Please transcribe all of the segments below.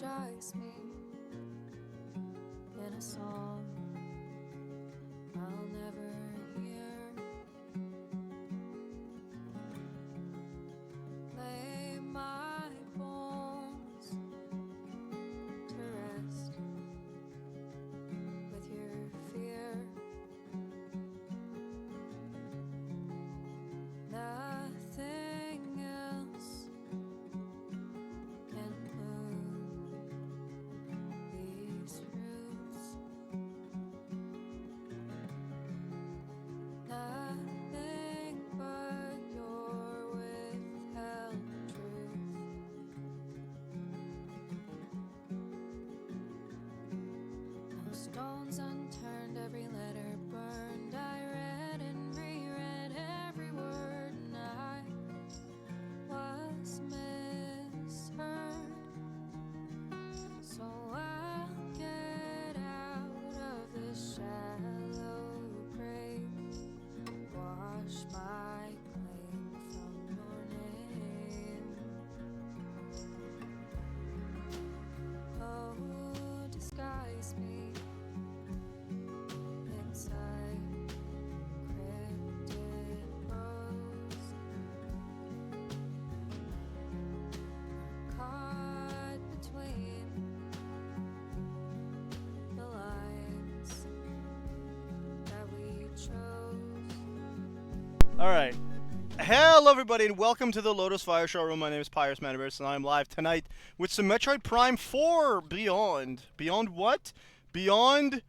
apologize me in a song I'll never hear. Lay my bones to rest with your fear. Nothing else can move these roots. Nothing but your withheld truth. No stones unturned, every letter burned. I read and reread every word, and I was misheard. So I'll get out of this shallow grave, wash my claim from your name. Oh, disguise me inside cryptid prose, caught between the lines that we chose. Alright. Hello everybody and welcome to the Lotus Fire Showroom. My name is Pyrus Maniverse and I'm live tonight with some Metroid Prime 4 Beyond. Beyond what? Beyond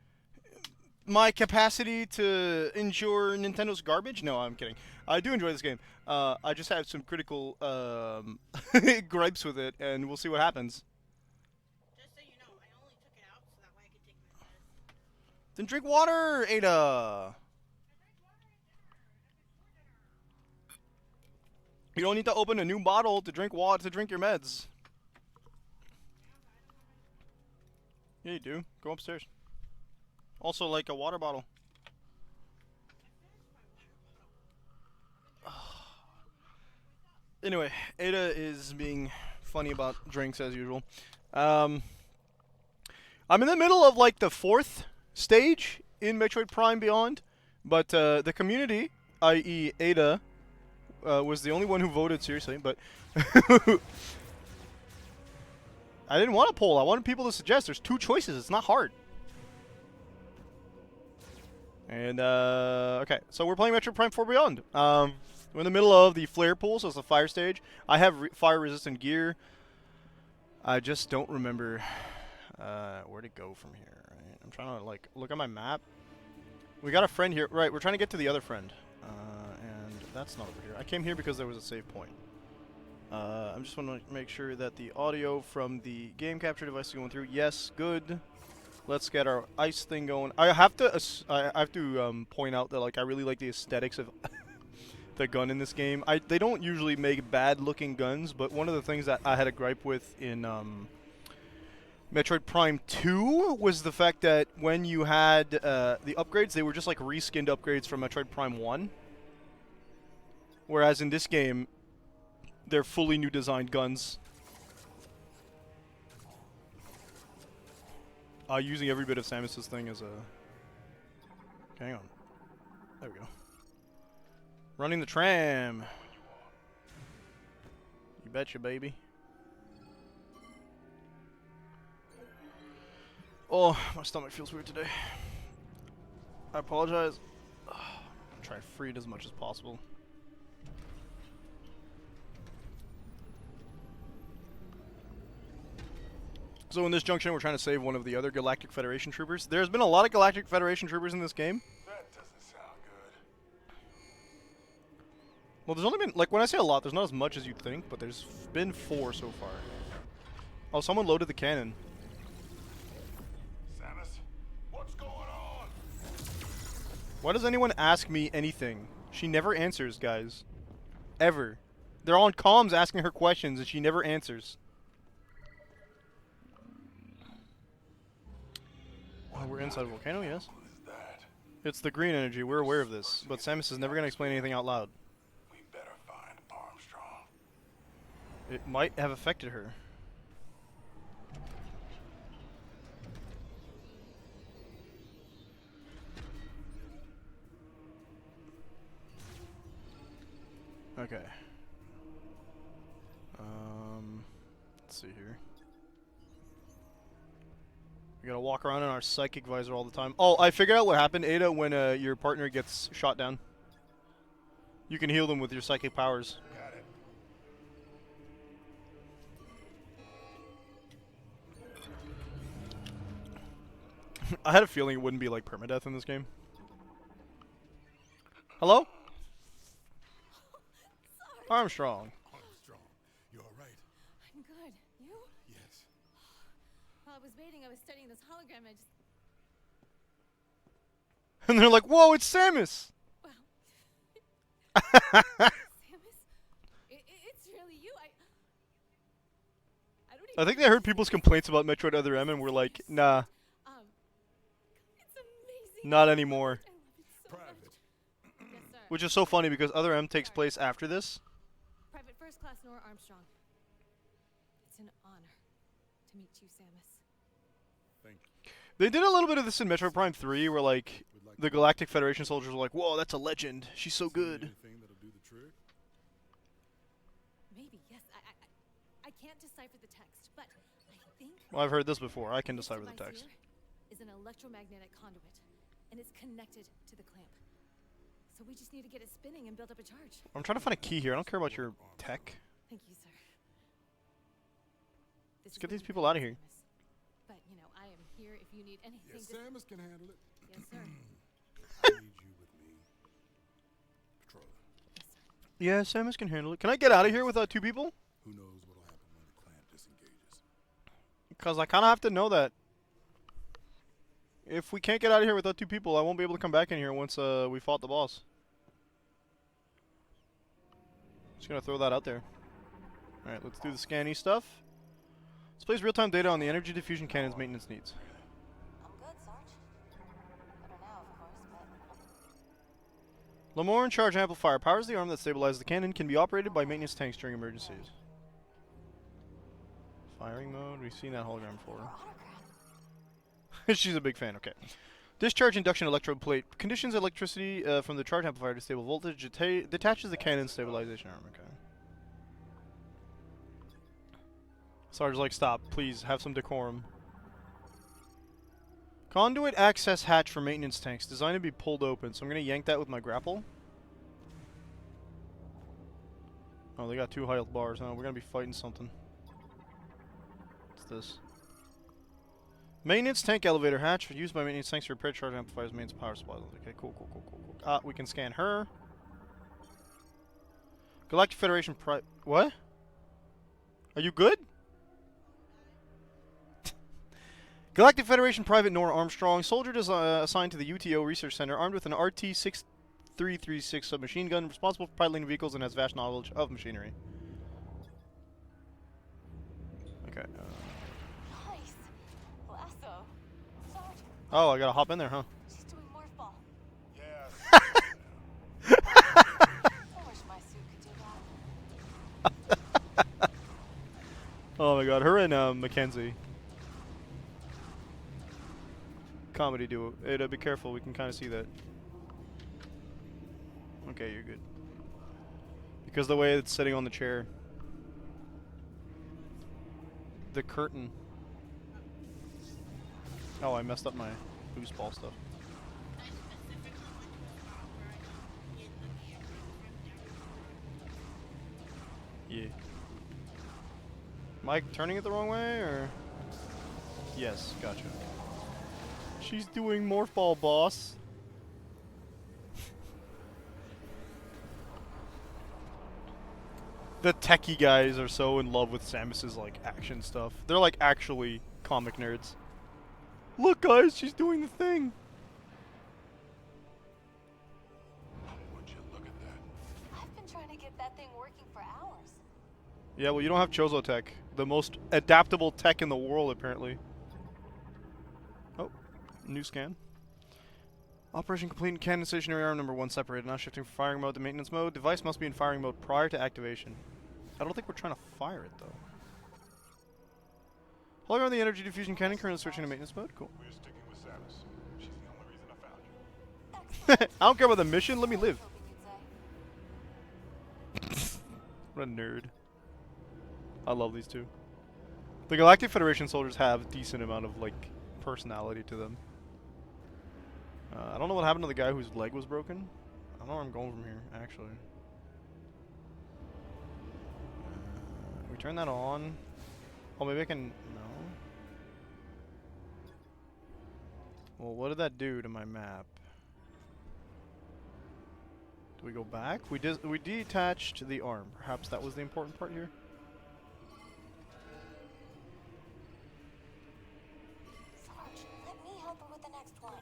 my capacity to endure Nintendo's garbage? No, I'm kidding. I do enjoy this game. I just have some critical gripes with it and we'll see what happens. Just so you know, I only took it out so that way I could take my meds. Then drink water, Ada! You don't need to open a new bottle to drink water to drink your meds. Yeah, you do. Go upstairs. Also, like a water bottle. Anyway, Ada is being funny about drinks as usual. I'm in the middle of like the 4th stage in Metroid Prime Beyond, but the community, i.e. Ada, was the only one who voted seriously, but I didn't want a poll. I wanted people to suggest. There's 2 choices. It's not hard. And, okay. So we're playing Metroid Prime 4 Beyond. We're in the middle of the flare pool, so it's the fire stage. I have fire-resistant gear. I just don't remember where to go from here. Right? I'm trying to, like, look at my map. We got a friend here. Right, we're trying to get to the other friend. And that's not over here. I came here because there was a save point. I'm just want to make sure that the audio from the game capture device is going through. Yes, good. Let's get our ice thing going. I have to point out that like I really like the aesthetics of the gun in this game. They don't usually make bad looking guns, but one of the things that I had a gripe with in Metroid Prime 2 was the fact that when you had the upgrades, they were just like reskinned upgrades from Metroid Prime 1. Whereas in this game, they're fully new designed guns. Using every bit of Samus's thing as a... Hang on. There we go. Running the tram. You betcha, baby. Oh, my stomach feels weird today. I apologize. I'm trying to free it as much as possible. So in this junction, we're trying to save one of the other Galactic Federation troopers. There's been a lot of Galactic Federation troopers in this game. That doesn't sound good. Well, there's only been, like, when I say a lot, there's not as much as you'd think, but there's been 4 so far. Oh, someone loaded the cannon. Samus, what's going on? Why does anyone ask me anything? She never answers, guys. Ever. They're on comms asking her questions, and she never answers. Oh, we're inside a volcano, yes. What is that? It's the green energy. We're aware of this, but Samus is never going to explain anything out loud. We better find Armstrong. It might have affected her. Okay. Let's see here. We gotta walk around in our psychic visor all the time. Oh, I figured out what happened, Ada, when your partner gets shot down. You can heal them with your psychic powers. Got it. I had a feeling it wouldn't be like permadeath in this game. Hello? Armstrong. Armstrong, you all right? I'm good. You? Yes. While I was waiting, I was studying this hologram. I just. And they're like, whoa, it's Samus! Well. Samus? It's really you. I don't even. I think they heard people's complaints about Metroid Other M and were like, nah, It's amazing. not anymore. I love it so Private. much. Yes, sir. Which is so funny because Other M takes place after this. Private First Class Nora Armstrong. It's an honor to meet you, Samus. Thank you. They did a little bit of this in Metroid Prime 3 where like We'd like the Galactic Federation soldiers were like, whoa, that's a legend. She's so good. anything that'll do the trick? Maybe, yes. I can't decipher the text, but I think. Well, I've heard this before. I can this decipher the device text. here is an electromagnetic conduit, and it's connected to the clamp. So we just need to get it spinning and build up a charge. I'm trying to find a key here. I don't care about your tech. Thank you, sir. Let's get these people out of here. But, you know, I am here if you need anything. Yes, to... Samus can handle it. Yes, sir. I need you with me. Patrol. Yes, sir. Yeah, Samus can handle it. Can I get out of here without two people? Who knows what'll happen when the clamp disengages? Because I kind of have to know that. If we can't get out of here without two people, I won't be able to come back in here once we fought the boss. Just gonna throw that out there. Alright, let's do the scanny stuff. Displays real-time data on the energy diffusion cannon's maintenance needs. I'm good, Sarge. Better now, of course, but Lamorne charge amplifier powers the arm that stabilizes the cannon. Can be operated by maintenance tanks during emergencies. Firing mode. We've seen that hologram before. She's a big fan. Okay. Discharge induction electrode plate conditions electricity from the charge amplifier to stable voltage. Detaches the cannon stabilization arm. Okay. Sarge's like, stop, please, have some decorum. Conduit access hatch for maintenance tanks, designed to be pulled open, so I'm gonna yank that with my grapple. Oh, they got 2 high health bars. Now we're gonna be fighting something. What's this? Maintenance tank elevator hatch used by maintenance tanks to repair charge amplifiers, maintenance power supplies. Okay, cool. We can scan her. Galactic Federation what? Are you good? Galactic Federation Private Nora Armstrong, soldier assigned to the UTO Research Center, armed with an RT-6336 submachine gun, responsible for piloting vehicles and has vast knowledge of machinery. Okay. nice. Lasso. Sarge, Oh, I gotta hop in there, huh? she's doing morph ball. Yes. I wish my suit could do that. Oh my god, her and Mackenzie. Comedy duo. Ada, be careful, we can kind of see that. Okay, you're good. Because the way it's sitting on the chair. The curtain. Oh, I messed up my boost ball stuff. I specifically went to a spot where I don't get the camera from down. Yeah. Am I turning it the wrong way, or? Yes, gotcha. She's doing morph ball, boss. The techie guys are so in love with Samus's like action stuff. They're like actually comic nerds. Look, guys, she's doing the thing. Would you look at that? I've been trying to get that thing working for hours. Yeah, well, you don't have Chozo tech, the most adaptable tech in the world, apparently. Oh, new scan. Operation complete. Cannon stationary arm number 1 separated. Now shifting from firing mode to maintenance mode. Device must be in firing mode prior to activation. I don't think we're trying to fire it, though. Holding on the energy diffusion cannon, currently switching to maintenance mode. Cool. We're sticking with Samus. She's the only reason I found you. I don't care about the mission. Let me live. Hope you could say. What a nerd. I love these two. The Galactic Federation soldiers have a decent amount of, like, personality to them. I don't know what happened to the guy whose leg was broken. I don't know where I'm going from here, actually. We turn that on. Oh, maybe I can... No. Well, what did that do to my map? Do we go back? We detached the arm. Perhaps that was the important part here? Sarge, let me help her with the next one.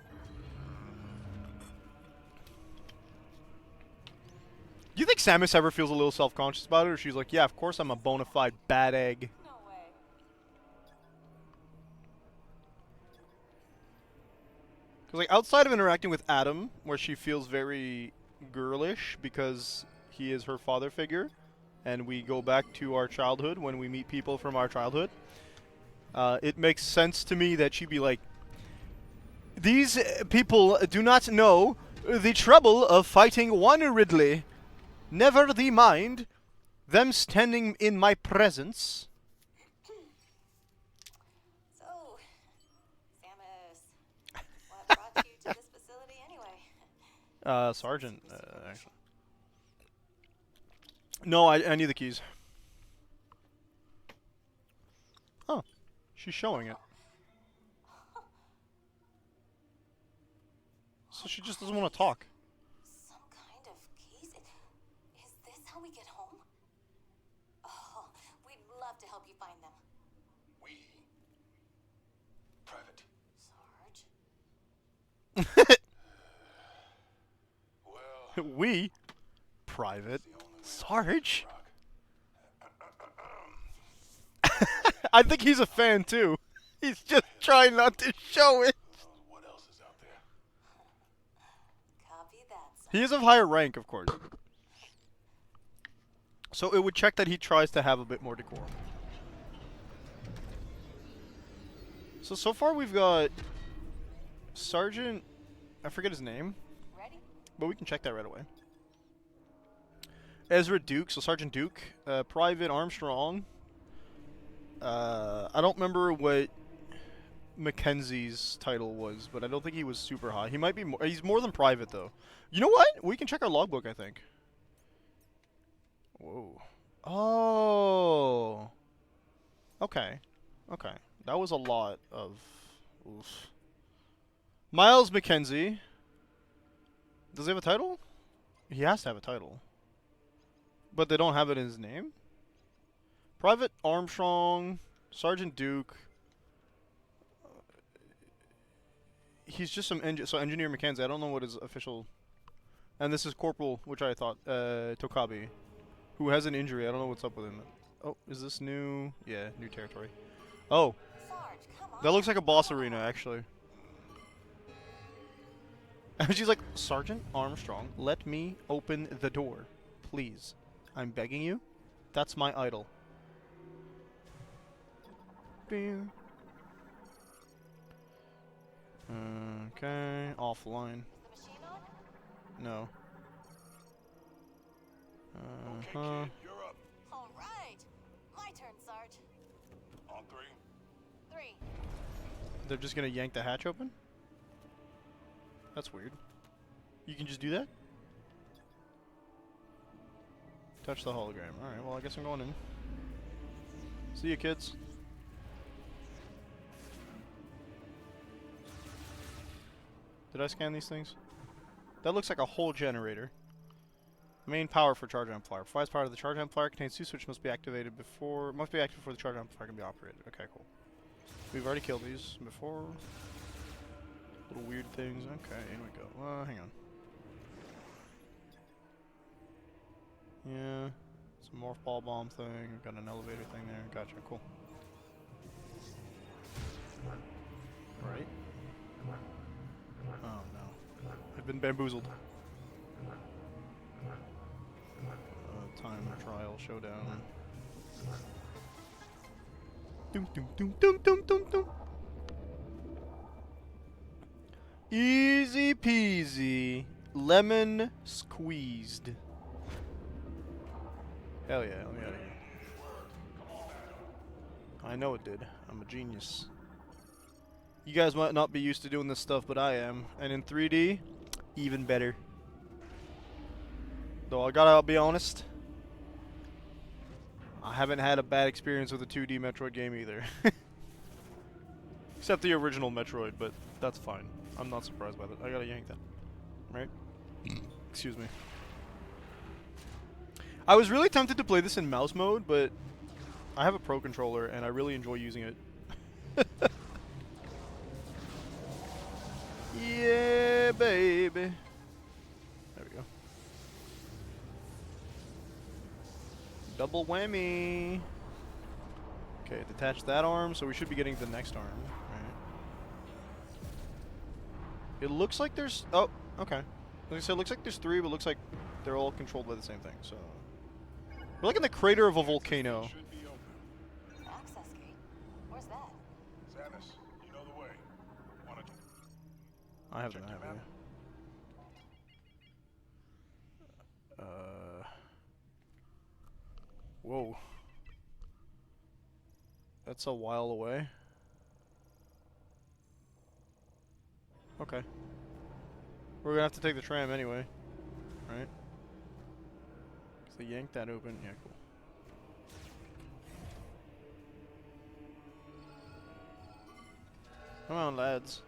Do you think Samus ever feels a little self-conscious about it? Or she's like, yeah, of course I'm a bona fide bad egg. No way. Because, like, outside of interacting with Adam, where she feels very girlish because he is her father figure, and we go back to our childhood when we meet people from our childhood, it makes sense to me that she'd be like, these people do not know the trouble of fighting one Ridley. Never the mind them standing in my presence. So, Samus, what brought you to this facility anyway? Sergeant, actually. No, I need the keys. Oh, she's showing it. So she just doesn't want to talk. Some kind of keys? Is this how we get home? Oh, we'd love to help you find them. We. Private. Sarge? Well, We, private, Sarge. I think he's a fan too. He's just trying not to show it. what else is out there? Copy that, Sarge. He is of higher rank, of course. So it would check that he tries to have a bit more decorum. So far we've got Sergeant, I forget his name, Ready? but we can check that right away. Ezra Duke, so Sergeant Duke, Private Armstrong. I don't remember what Mackenzie's title was, but I don't think he was super high. He might be more, he's more than Private though. You know what? We can check our logbook, I think. Whoa. Oh. Okay. Okay. That was a lot of... Oof. Miles Mackenzie. Does he have a title? He has to have a title. But they don't have it in his name? Private Armstrong. Sergeant Duke. He's just some so Engineer Mackenzie. I don't know what his official... And this is Corporal, which I thought, Tokabi, who has an injury. I don't know what's up with him. Oh, is this new? Yeah, new territory. Oh, Sarge, come on. that looks like a boss arena, actually. And she's like, Sergeant Armstrong, let me open the door, please. I'm begging you. That's my idol. Bing. Okay, offline. Is the machine on? No. Okay, kid, you're up. All right. My turn, Sarge. On three. 3. They're just gonna yank the hatch open? That's weird. You can just do that? Touch the hologram. Alright, well I guess I'm going in. See you, kids. Did I scan these things? That looks like a whole generator. Main power for charge amplifier. Provides power to the charge amplifier. Contains 2 switches. Must be activated before the charge amplifier can be operated. Okay, cool. We've already killed these before. Little weird things. Okay, in we go. Hang on. Yeah. Some morph ball bomb thing. We've got an elevator thing there. Gotcha. Cool. Right. Oh no. I've been bamboozled. Time trial showdown. Doom doom doom doom doom doom doom. Easy peasy, lemon squeezed. Hell yeah, let me out of here. I know it did. I'm a genius. You guys might not be used to doing this stuff, but I am. And in 3D, even better. Though I gotta be honest, I haven't had a bad experience with a 2D Metroid game either. Except the original Metroid, but that's fine. I'm not surprised by that. I gotta yank that. Right? Excuse me. I was really tempted to play this in mouse mode, but I have a Pro controller and I really enjoy using it. Yeah, baby. There we go. Double whammy. Okay, detach that arm, so we should be getting the next arm. Right. It looks like there's... Oh, okay. Like I said, it looks like there's 3, but it looks like they're all controlled by the same thing, so... We're like in the crater of a volcano. Should be open. Access gate? Where's that? Samus, you know the way. Wanna I have an check your idea. map? Whoa. That's a while away. Okay. We're gonna have to take the tram anyway. Right? So they yank that open. Yeah, cool. Come on, lads.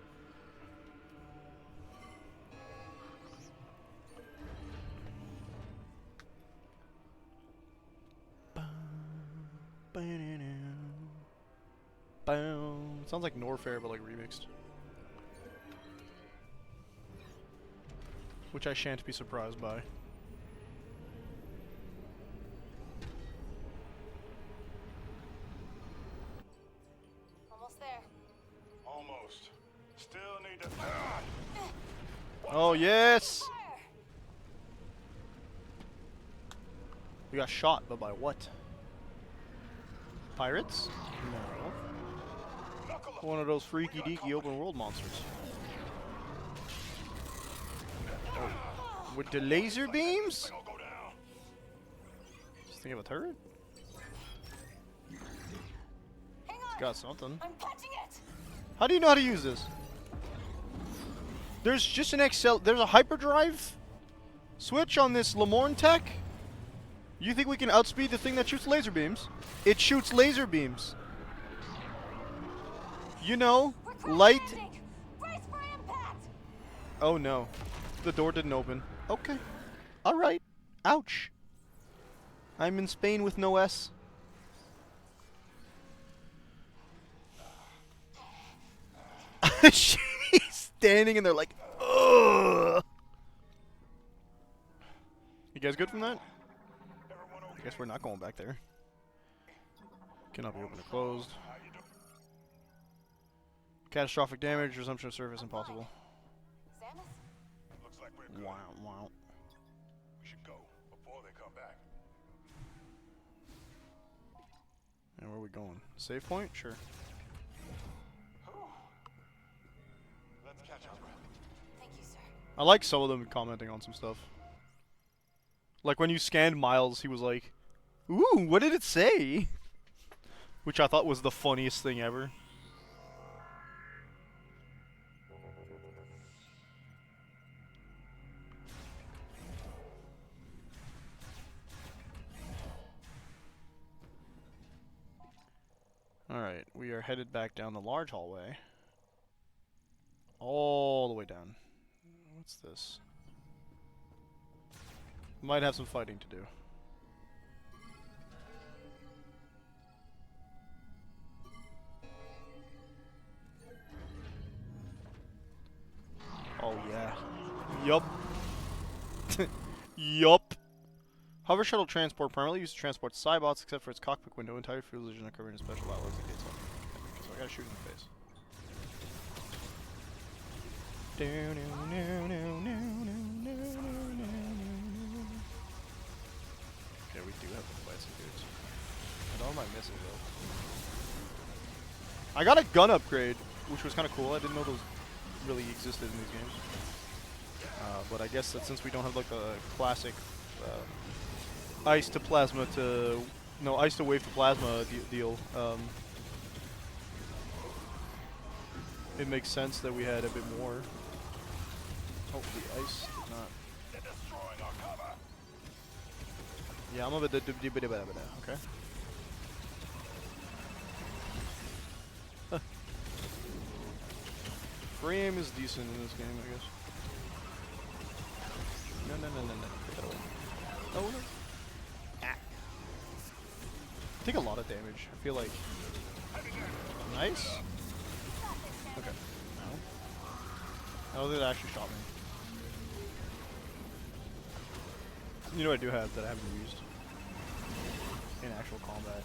Sounds like Norfair, but like remixed. Which I shan't be surprised by. Almost there. Almost. Still need to. Oh, yes! Fire! We got shot, but by what? Pirates? No. One of those freaky deaky open world monsters. Oh. With the laser beams? Go down. Just think of a turret? Hang It's on! got something. I'm punching it! How do you know how to use this? There's just an there's a hyperdrive switch on this Lamorne tech? You think we can outspeed the thing that shoots laser beams? It shoots laser beams. You know, We're crash light... landing! Brace for impact! Oh no. The door didn't open. Okay. Alright. Ouch. I'm in Spain with no S. She's standing and they're like, ugh. You guys good from that? I guess we're not going back there. Cannot be opened or closed. Catastrophic damage, resumption of service impossible. Samus? Looks like we're good. Wow, wow. We should go before they come back. And where are we going? Save point? Sure. Let's catch our breath. Thank you, sir. I like some of them commenting on some stuff. Like when you scanned Miles, he was like, "Ooh, what did it say?" Which I thought was the funniest thing ever. Alright, we are headed back down the large hallway. All the way down. What's this? Might have some fighting to do. Oh yeah. Yup. Yup. Hover shuttle transport primarily used to transport Cybots, except for its cockpit window. Entire field vision are covered in special alloys that gates off. So I gotta shoot in the face. Okay, we do have to fight some dudes. And all my missing though. I got a gun upgrade, which was kind of cool. I didn't know those really existed in these games. But I guess that since we don't have like the classic ice to plasma to no ice to wave to plasma deal. It makes sense that we had a bit more. Oh, the ice did not. They're destroying our cover. Yeah, I'm a bit okay. Free aim is decent in this game, I guess. No. Get that away. Oh no. Ah. Take a lot of damage. I feel like. Nice. Okay. No. Oh, that actually shot me. You know what I do have that I haven't used in actual combat.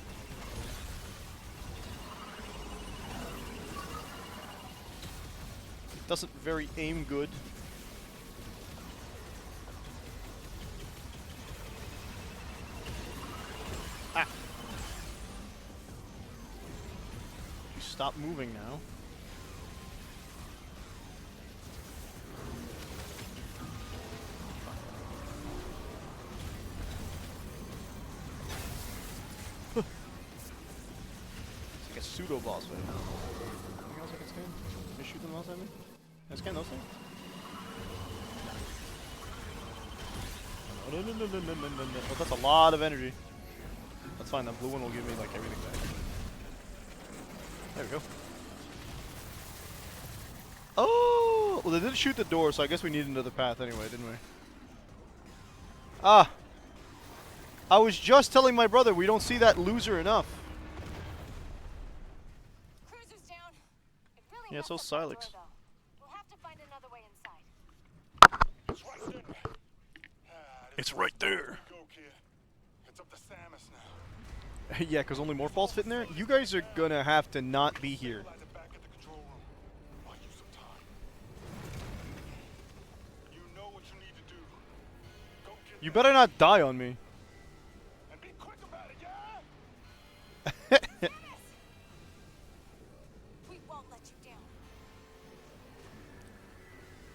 Doesn't very aim good. Ah! You stop moving now. It's like a pseudo boss fight. Anything else I can scan? Can you shoot them else at me? Can I scan those things? No. Oh, that's a lot of energy. That's fine, that blue one will give me like everything back. There we go. Oh! Well, they didn't shoot the door, so I guess we need another path anyway, didn't we? Ah! I was just telling my brother we don't see that loser enough. Cruiser's down. It really Yeah, messed so up that door, Silex. though. We'll have to find another way inside. It's right there. It's right there. Go, kid. It's up to Samus now. Yeah, because only more falls fit in there? You guys are gonna have to not be here. Stabilize it back at the control room. Buy you some time. You know what you need to do. Go get You that better not die on me. and be quick about it, yeah? We won't let you down.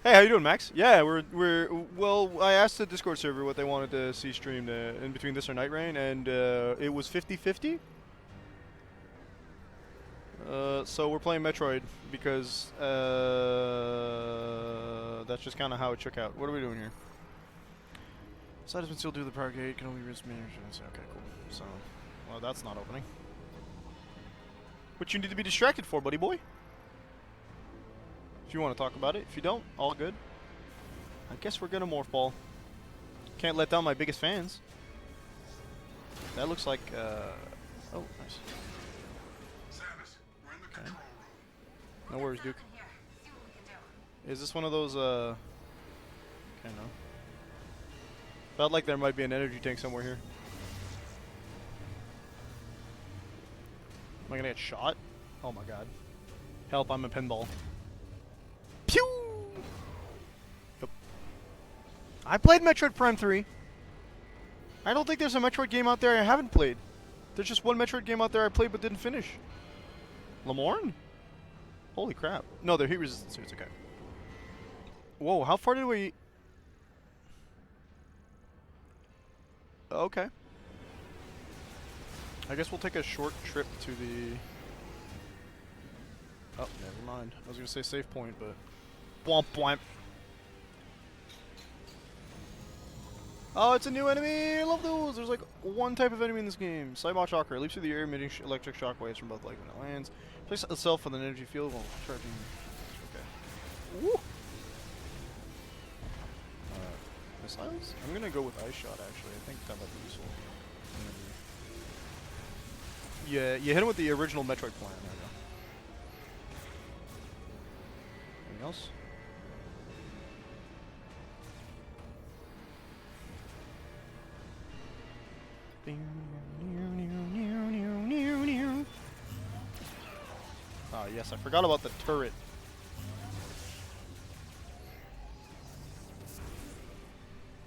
Hey, how you doing, Max? Yeah, well, I asked the Discord server what they wanted to see streamed in between this or Nightrein, and it was 50-50. So we're playing Metroid because that's just kind of how it shook out. What are we doing here? Side has been sealed due to the power gate. Can only rinse me. Okay, cool. So, well, that's not opening. What you need to be distracted for, buddy boy? If you want to talk about it. If you don't, all good. I guess we're gonna morph ball. Can't let down my biggest fans. That looks like, oh, nice. Samus, we're in the control room. No worries, Duke. Is this one of those, I don't know. Felt like there might be an energy tank somewhere here. Am I gonna get shot? Oh my god. Help, I'm a pinball. Pew! Yep. I played Metroid Prime 3. I don't think there's a Metroid game out there I haven't played. There's just one Metroid game out there I played but didn't finish. Lamorne? Holy crap. No, they're heat resistant suits, okay. Whoa, how far did we... Okay. I guess we'll take a short trip to the... Oh, never mind. I was gonna say save point, but... Bwomp bwomp. Oh, it's a new enemy! I love those! There's like one type of enemy in this game. Cybot Shocker. Leaps through the air, emitting electric shockwaves from both leg and lands. Place itself with an energy field while charging... Okay. Woo! Missiles? I'm gonna go with Ice Shot, actually. I think that might be useful. Yeah, you hit him with the original Metroid plan. There we go. Anything else? Ah, yes, I forgot about the turret.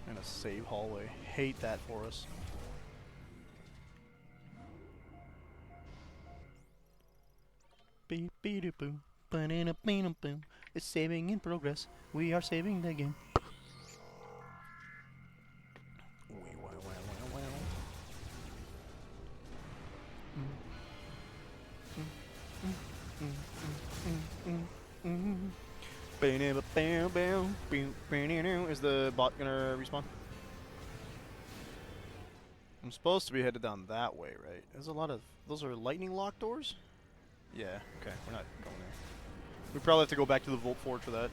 And a save hallway. Hate that for us. Beep beep boom, banana boom boom. It's saving in progress. We are saving the game. Wow. Is the bot gonna respawn? I'm supposed to be headed down that way, right? There's a lot of... Those are lightning lock doors? Yeah, okay. We're not going there. We probably have to go back to the Vault Forge for that.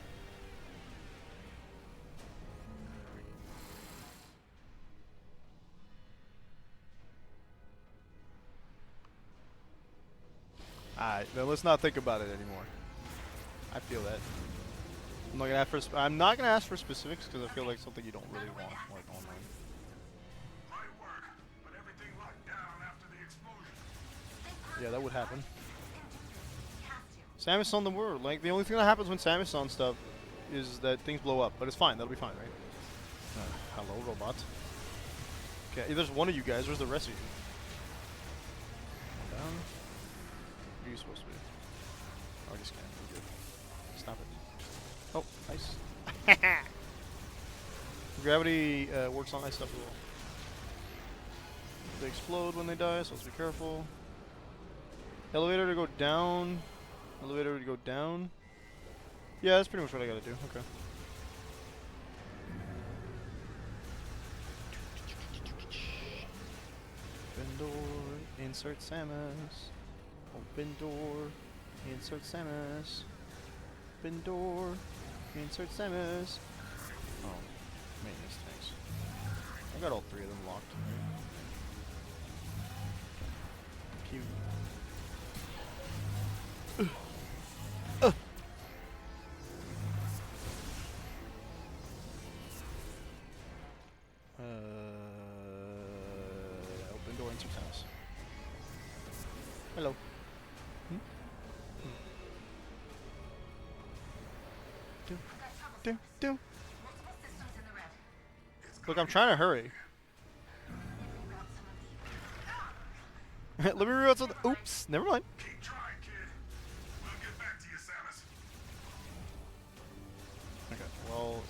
Alright, then let's not think about it anymore. I feel that. I'm not gonna ask for specifics because I feel like something you don't really want like online. Might work, but everything locked down after the explosion. Yeah, that would happen. Samus on the world. Like the only thing that happens when Samus on stuff is that things blow up, but it's fine. That'll be fine, right? Hello, robots. Okay, there's one of you guys. Where's the rest of you? One down. Where are you supposed to be? Already scanned. We're good. Stop it. Oh, nice. Gravity works on ice stuff as well. They explode when they die, so let's be careful. Elevator to go down. Elevator to go down. Yeah, that's pretty much what I gotta do. Okay. Open door, insert Samus. Open door, insert Samus. Open door, insert Samus. Oh, maintenance tanks. I got all three of them locked. Pew. Open door, insert Samus. Hello. Do. Look, I'm trying to hurry. Let me reroute something. Oops, never mind. Keep trying, kid. We'll get back to you, Samus. Okay, well.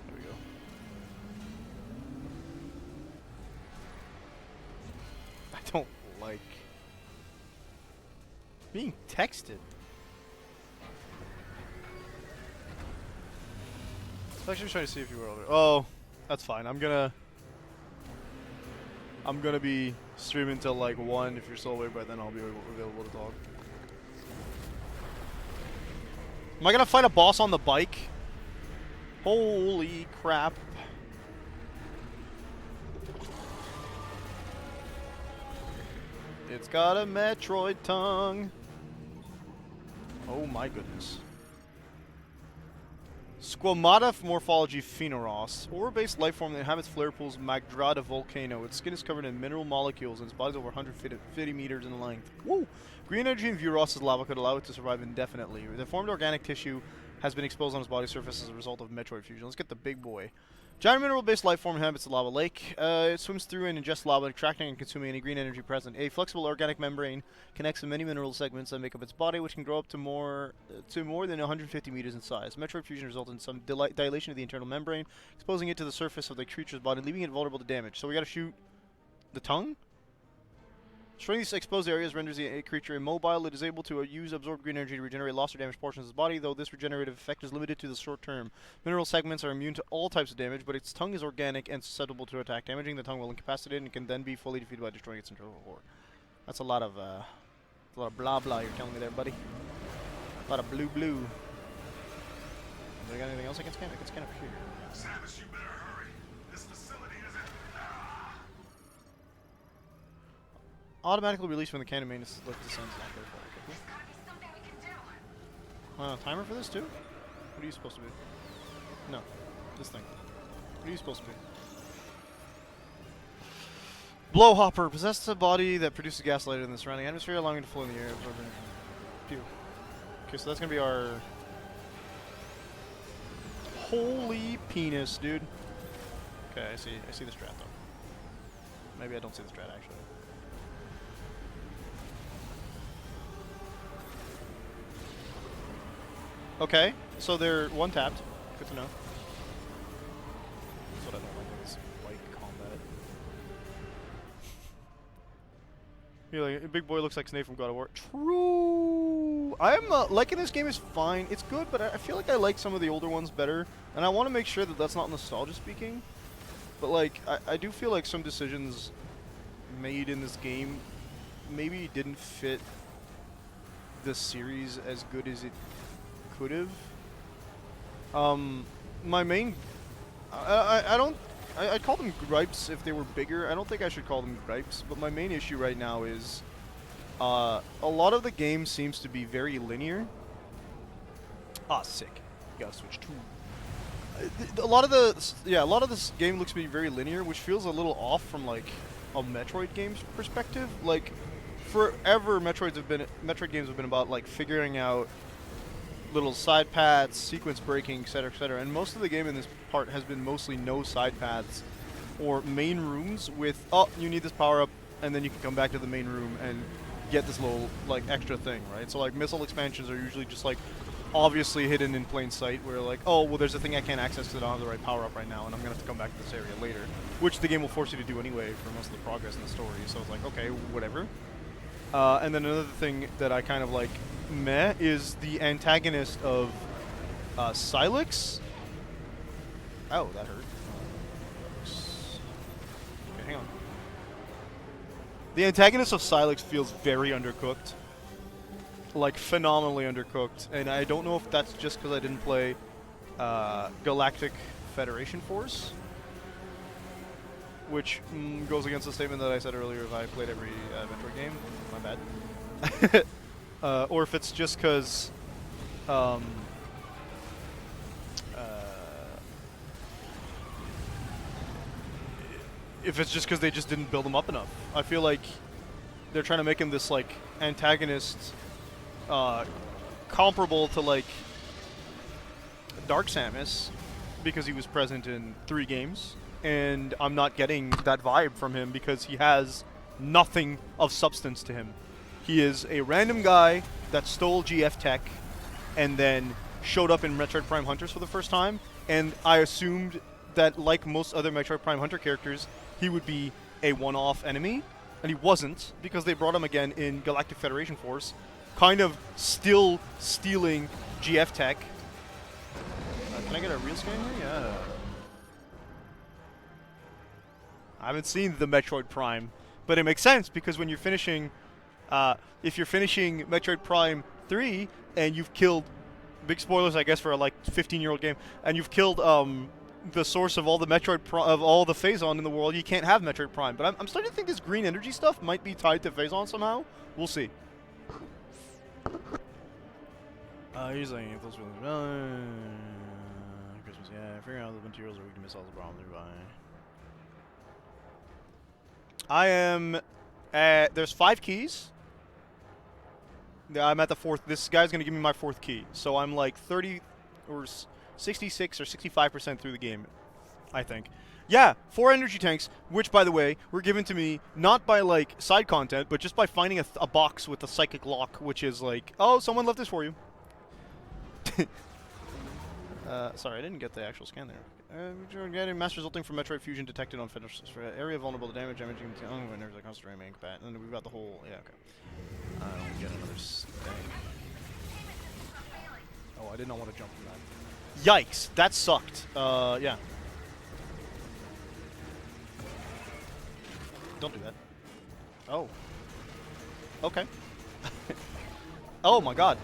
There we go. I don't like being texted. I was actually trying to see if you were older. Oh, that's fine. I'm gonna be streaming till like 1 if you're still awake, but then I'll be available to talk. Am I gonna fight a boss on the bike? Holy crap. It's got a Metroid tongue. Oh my goodness. Squamata morphology Pheneros. Ore-based life form that inhabits flare pools Magdrada volcano. Its skin is covered in mineral molecules and its body is over 150 meters in length. Woo! Green energy in Vuros' lava could allow it to survive indefinitely. The deformed organic tissue has been exposed on its body surface as a result of Metroid fusion. Let's get the big boy. Giant mineral-based life form inhabits the lava lake. It swims through and ingests lava, extracting and consuming any green energy present. A flexible organic membrane connects the many mineral segments that make up its body, which can grow up to more than 150 meters in size. Metroid fusion results in some dilation of the internal membrane, exposing it to the surface of the creature's body, leaving it vulnerable to damage. So we gotta shoot the tongue? Destroying these exposed areas renders the creature immobile. It is able to use absorbed green energy to regenerate lost or damaged portions of its body, though this regenerative effect is limited to the short term. Mineral segments are immune to all types of damage, but its tongue is organic and susceptible to attack. Damaging the tongue will incapacitate it and can then be fully defeated by destroying its internal core. That's a lot of blah blah you're telling me there, buddy. A lot of blue blue. Do I got anything else I can scan? I can scan up here. Samus, you better hurry. This facility isn't... Automatically released when the cannon main lift descends. Not very far. Okay, There's gotta be something we can do. timer for this too? What are you supposed to be? No, this thing. What are you supposed to be? Blowhopper possesses a body that produces gas lighter than the surrounding atmosphere, allowing it to float in the air. Pew. Okay, so that's gonna be our holy penis, dude. Okay, I see the strat though. Maybe I don't see the strat actually. Okay, so they're one tapped. Good to know. That's what I don't like with this bike combat. You're like, big boy looks like Snape from God of War. True. I'm liking this game is fine. It's good, but I feel like I like some of the older ones better, and I want to make sure that that's not nostalgia speaking. But like, I do feel like some decisions made in this game maybe didn't fit the series as good as it could have. My main, I'd call them gripes if they were bigger. I don't think I should call them gripes, but my main issue right now is a lot of the game seems to be very linear. Ah, sick. You gotta switch to. A lot of this game looks to be very linear, which feels a little off from like a Metroid game's perspective. Like, forever Metroid games have been about like figuring out little side paths, sequence breaking, etc., etc. And most of the game in this part has been mostly no side paths or main rooms with, oh, you need this power up, and then you can come back to the main room and get this little like extra thing, right? So like missile expansions are usually just like obviously hidden in plain sight, where like, oh, well, there's a thing I can't access because I don't have the right power up right now, and I'm gonna have to come back to this area later, which the game will force you to do anyway for most of the progress in the story. So it's like, okay, whatever. And then another thing that I kind of like meh is the antagonist of Silex. Oh, that hurt. Okay, hang on. The antagonist of Silex feels very undercooked. Like, phenomenally undercooked. And I don't know if that's just because I didn't play Galactic Federation Force, which goes against the statement that I said earlier if I played every Metroid game. My bad. Or if it's just because they just didn't build him up enough. I feel like they're trying to make him this like antagonist comparable to like Dark Samus because he was present in 3 games, and I'm not getting that vibe from him because he has nothing of substance to him. He is a random guy that stole GF tech and then showed up in Metroid Prime Hunters for the first time, and I assumed that, like most other Metroid Prime Hunter characters, he would be a one-off enemy, and he wasn't, because they brought him again in Galactic Federation Force, kind of still stealing GF tech. Can I get a real scan here? Yeah. I haven't seen the Metroid Prime, but it makes sense because when you're finishing, if you're finishing Metroid Prime 3 and you've killed, big spoilers I guess for a like 15-year-old game, and you've killed the source of all the of all the Phazon in the world, you can't have Metroid Prime. But I'm starting to think this green energy stuff might be tied to Phazon somehow. We'll see. He's like, Christmas, yeah, figuring out the materials are weak to miss all the problems. I am there's 5 keys. I'm at the 4th. This guy's going to give me my 4th key. So I'm like 30 or 66 or 65% through the game, I think. Yeah, 4 energy tanks, which, by the way, were given to me not by, like, side content, but just by finding a box with a psychic lock, which is like, oh, someone left this for you. Sorry, I didn't get the actual scan there. Getting mass resulting from Metroid fusion detected on Federal area vulnerable to damage. Damaging when there's a concentrated main combat. And then we've got the whole. Yeah, okay. I don't get another thing. Oh, I did not want to jump from that. Yikes, that sucked. Yeah. Don't do that. Oh. Okay. Oh my god.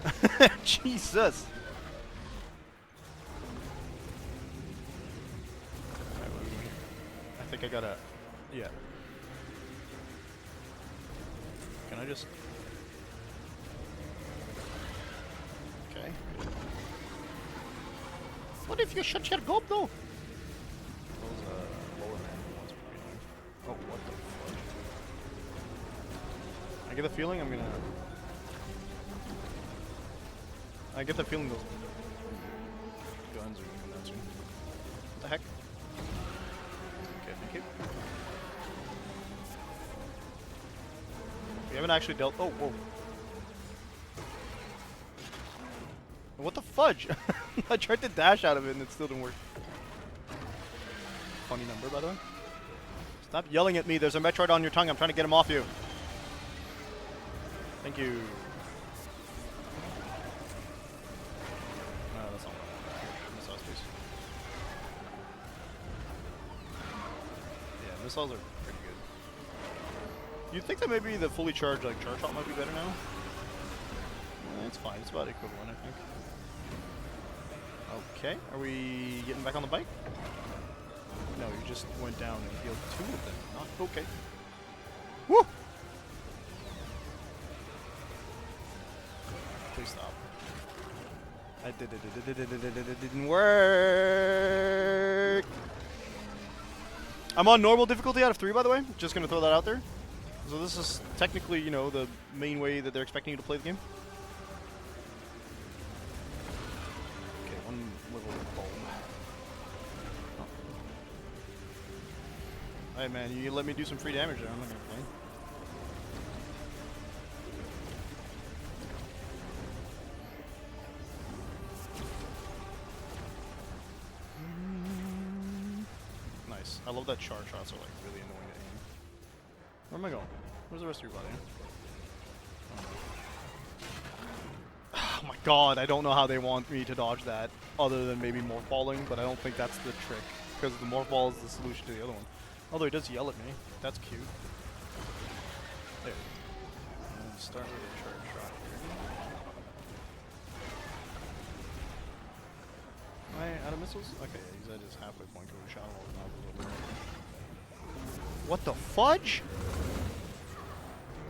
Jesus. I think I gotta... Yeah. Can I just... Okay. What if you shut your gob though? Those lower man ones are pretty annoying. Oh, what the fuck? I get the feeling I'm gonna... I get the feeling those guns are gonna come down soon. What the heck? Okay, thank you. We haven't actually dealt... Oh, whoa. What the fudge? I tried to dash out of it and it still didn't work. Funny number, by the way. Stop yelling at me. There's a Metroid on your tongue. I'm trying to get him off you. Thank you. No, that's not what I want. Missile space. Yeah, missiles are pretty good. You'd think that maybe the fully charged like charge shot might be better now. It's fine. It's about equivalent, I think. Okay, are we getting back on the bike? No, you just went down and healed 2 of them. Not okay. Woo! Please stop. It didn't work. I'm on normal difficulty out of 3, by the way. Just gonna throw that out there. So this is technically, you know, the main way that they're expecting you to play the game. Okay, one little bulb. Oh. Hey man, you let me do some free damage there. I'm not gonna complain. Nice. I love that charge shots are like really annoying to aim. Where am I going? Where's the rest of your body? Oh my god, I don't know how they want me to dodge that, other than maybe morph balling, but I don't think that's the trick, because the morph ball is the solution to the other one. Although he does yell at me. That's cute. There. And start with a charge shot here. Am I out of missiles? Okay, he's at his halfway point to the shot wall. What the fudge?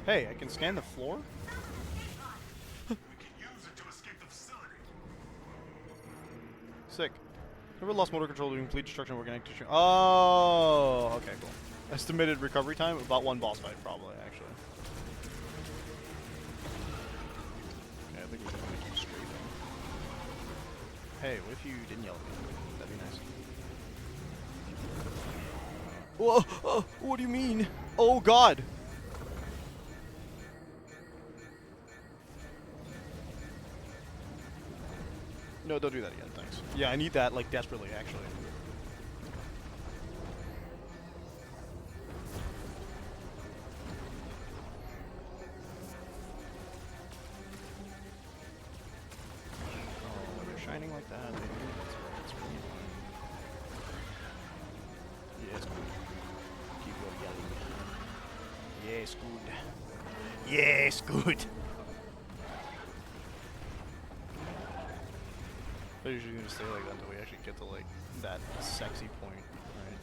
Hey, I can scan the floor? We can use it to escape the facility. Sick. Never lost motor control during complete destruction of organic tissue. Oh, okay, cool. Estimated recovery time? About 1 boss fight, probably, actually. Okay, I think we can make you straight. Hey, what if you didn't yell at me? That'd be nice. Whoa! Oh, what do you mean? Oh, God! No, don't do that again, thanks. Yeah, I need that, like, desperately, actually. Oh, when you're shining like that, baby, that's really fun. Yes, good. Keep your yelling. Yes, good. Yes, good. They're usually gonna stay like that until we actually get to like that sexy point, right?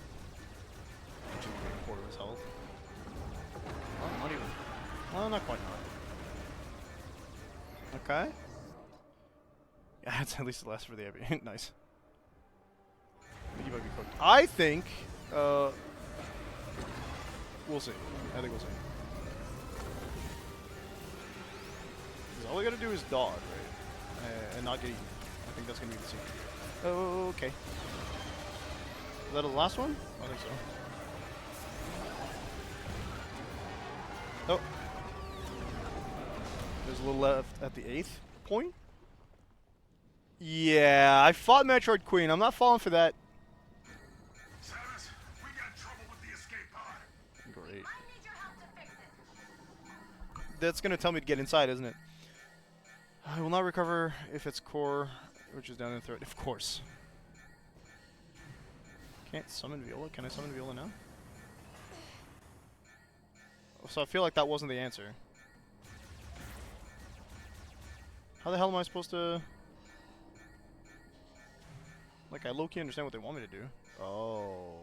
Which is like a quarter of his health. Well, not even. Well, not quite not. Okay. Yeah, it's at least less for the Abby. Nice. I think you might be cooked. I think, we'll see. I think we'll see. 'Cause all we gotta do is dodge, right? And not get eaten. I think that's gonna be the secret. Oh, okay. Is that the last one? I think so. Oh. There's a little left at the 8th point. Yeah, I fought Metroid Queen. I'm not falling for that. Samus, we got trouble with the escape pod. Great. I need your help to fix it. That's gonna tell me to get inside, isn't it? I will not recover if its core, which is down in the throat. Of course. Can't summon Viola? Can I summon Viola now? So I feel like that wasn't the answer. How the hell am I supposed to... Like, I low-key understand what they want me to do. Oh.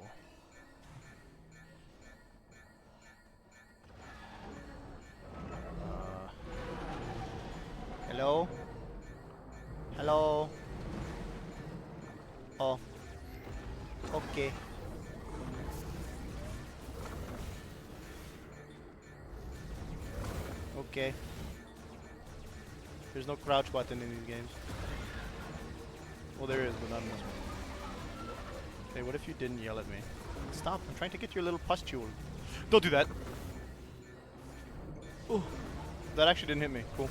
Hello? Hello? Oh. Okay. Okay. There's no crouch button in these games. Well, there is, but not in this one. Hey, what if you didn't yell at me? Stop, I'm trying to get your little pustule. Don't do that! Oh, that actually didn't hit me. Cool.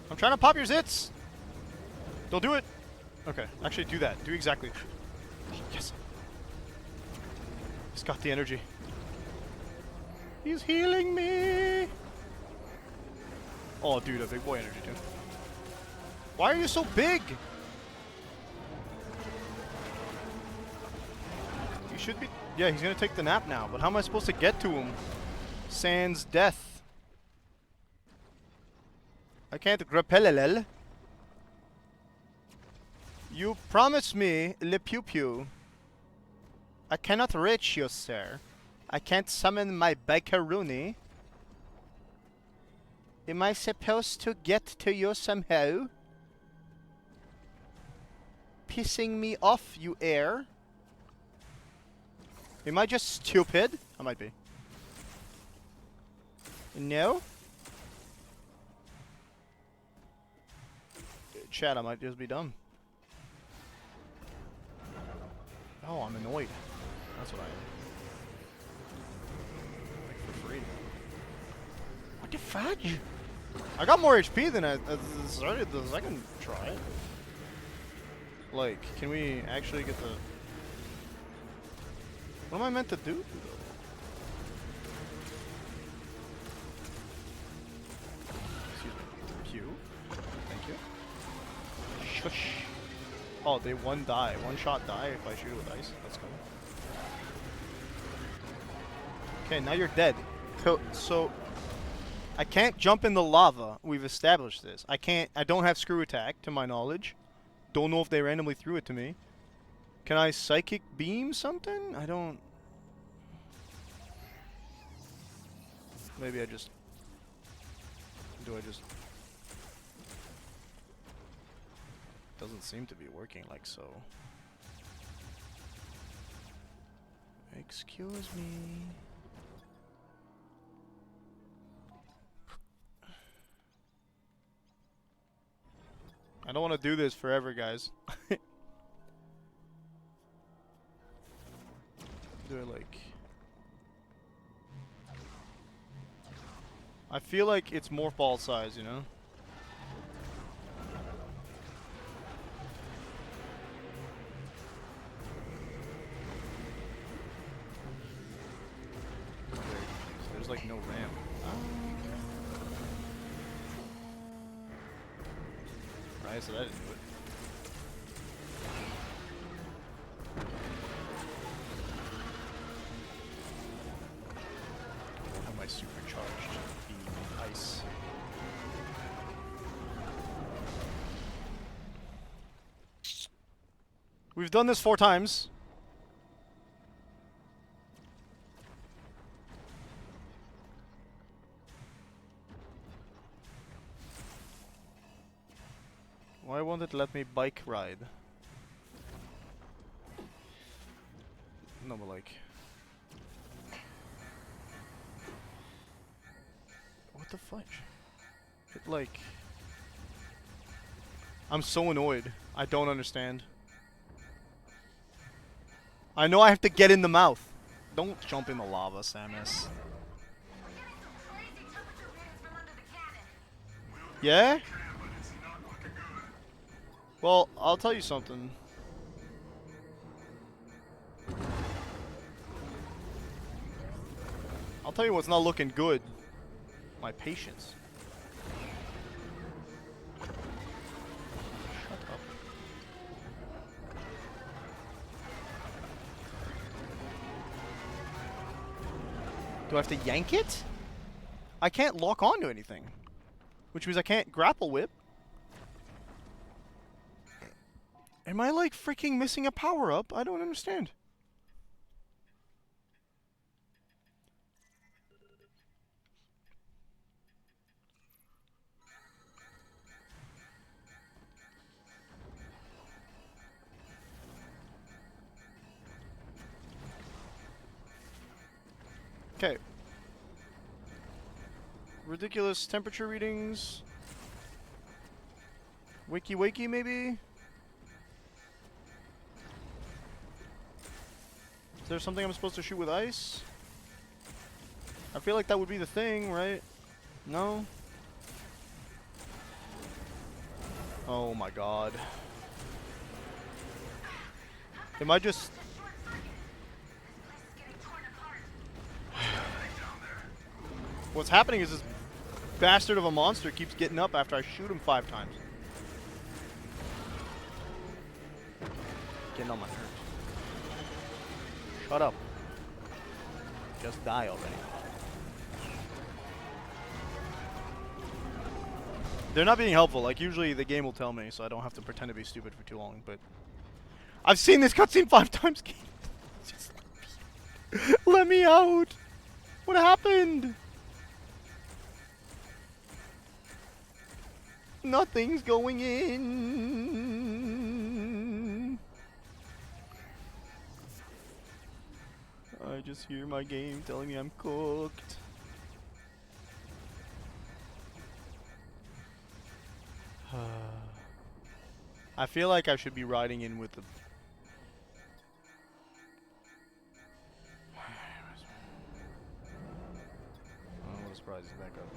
I'm trying to pop your zits! Don't do it! Okay, actually do that. Do exactly. Yes! It's got the energy. He's healing me. Oh, dude, a big boy energy too. Why are you so big? You should be. Yeah, he's gonna take the nap now. But how am I supposed to get to him? Sans death. I can't grapelelel. You promised me le pew pew. I cannot reach you, sir. I can't summon my Bikaruni. Am I supposed to get to you somehow? Pissing me off, you air. Am I just stupid? I might be. No? Chat, I might just be dumb. Oh, I'm annoyed. That's what I am. Like for free. What the fudge? I got more HP than I started the second try. Like, can we actually get the... What am I meant to do, though? Excuse me. Pew. Thank you. Shush. Oh, they one shot die if I shoot it with ice. That's cool. Okay, now you're dead. So I can't jump in the lava. We've established this. I don't have screw attack to my knowledge. Don't know if they randomly threw it to me. Can I psychic beam something? I don't... Maybe I just... Do I just... Doesn't seem to be working like so. Excuse me. I don't want to do this forever, guys. Do it like... I feel like it's morph ball size, you know? There's like no ramp. Right, so that didn't do it. I don't have my supercharged beam ice. We've done this 4 times. Why won't it let me bike ride? No, but like... What the fudge? It like... I'm so annoyed. I don't understand. I know I have to get in the mouth. Don't jump in the lava, Samus. Yeah? Well, I'll tell you something. I'll tell you what's not looking good. My patience. Shut up. Do I have to yank it? I can't lock onto anything. Which means I can't grapple whip. Am I like freaking missing a power-up? I don't understand. Okay. Ridiculous temperature readings. Wakey wakey maybe? Is there something I'm supposed to shoot with ice? I feel like that would be the thing, right? No? Oh my god. Am I just... What's happening is this bastard of a monster keeps getting up after I shoot him 5 times. Getting on my nerves. Shut up. Just die already. They're not being helpful. Like, usually the game will tell me, so I don't have to pretend to be stupid for too long, but... I've seen this cutscene 5 times, game. Just let me out! What happened? Nothing's going in. I just hear my game telling me I'm cooked. I feel like I should be riding in with the... Oh, what a surprise is back up.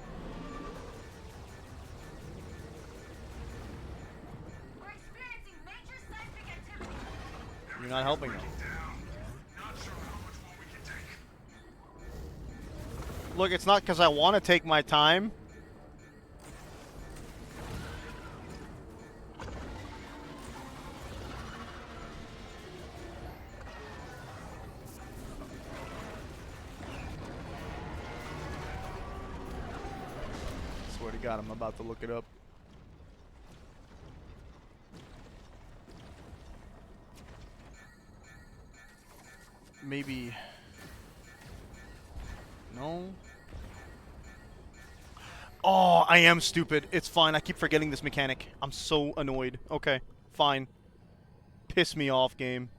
We're experiencing major seismic activity. You're not helping them. Not sure how much more we can take. Look, it's not because I want to take my time. Swear to God, I'm about to look it up. Maybe... No? Oh, I am stupid. It's fine. I keep forgetting this mechanic. I'm so annoyed. Okay, fine. Piss me off, game.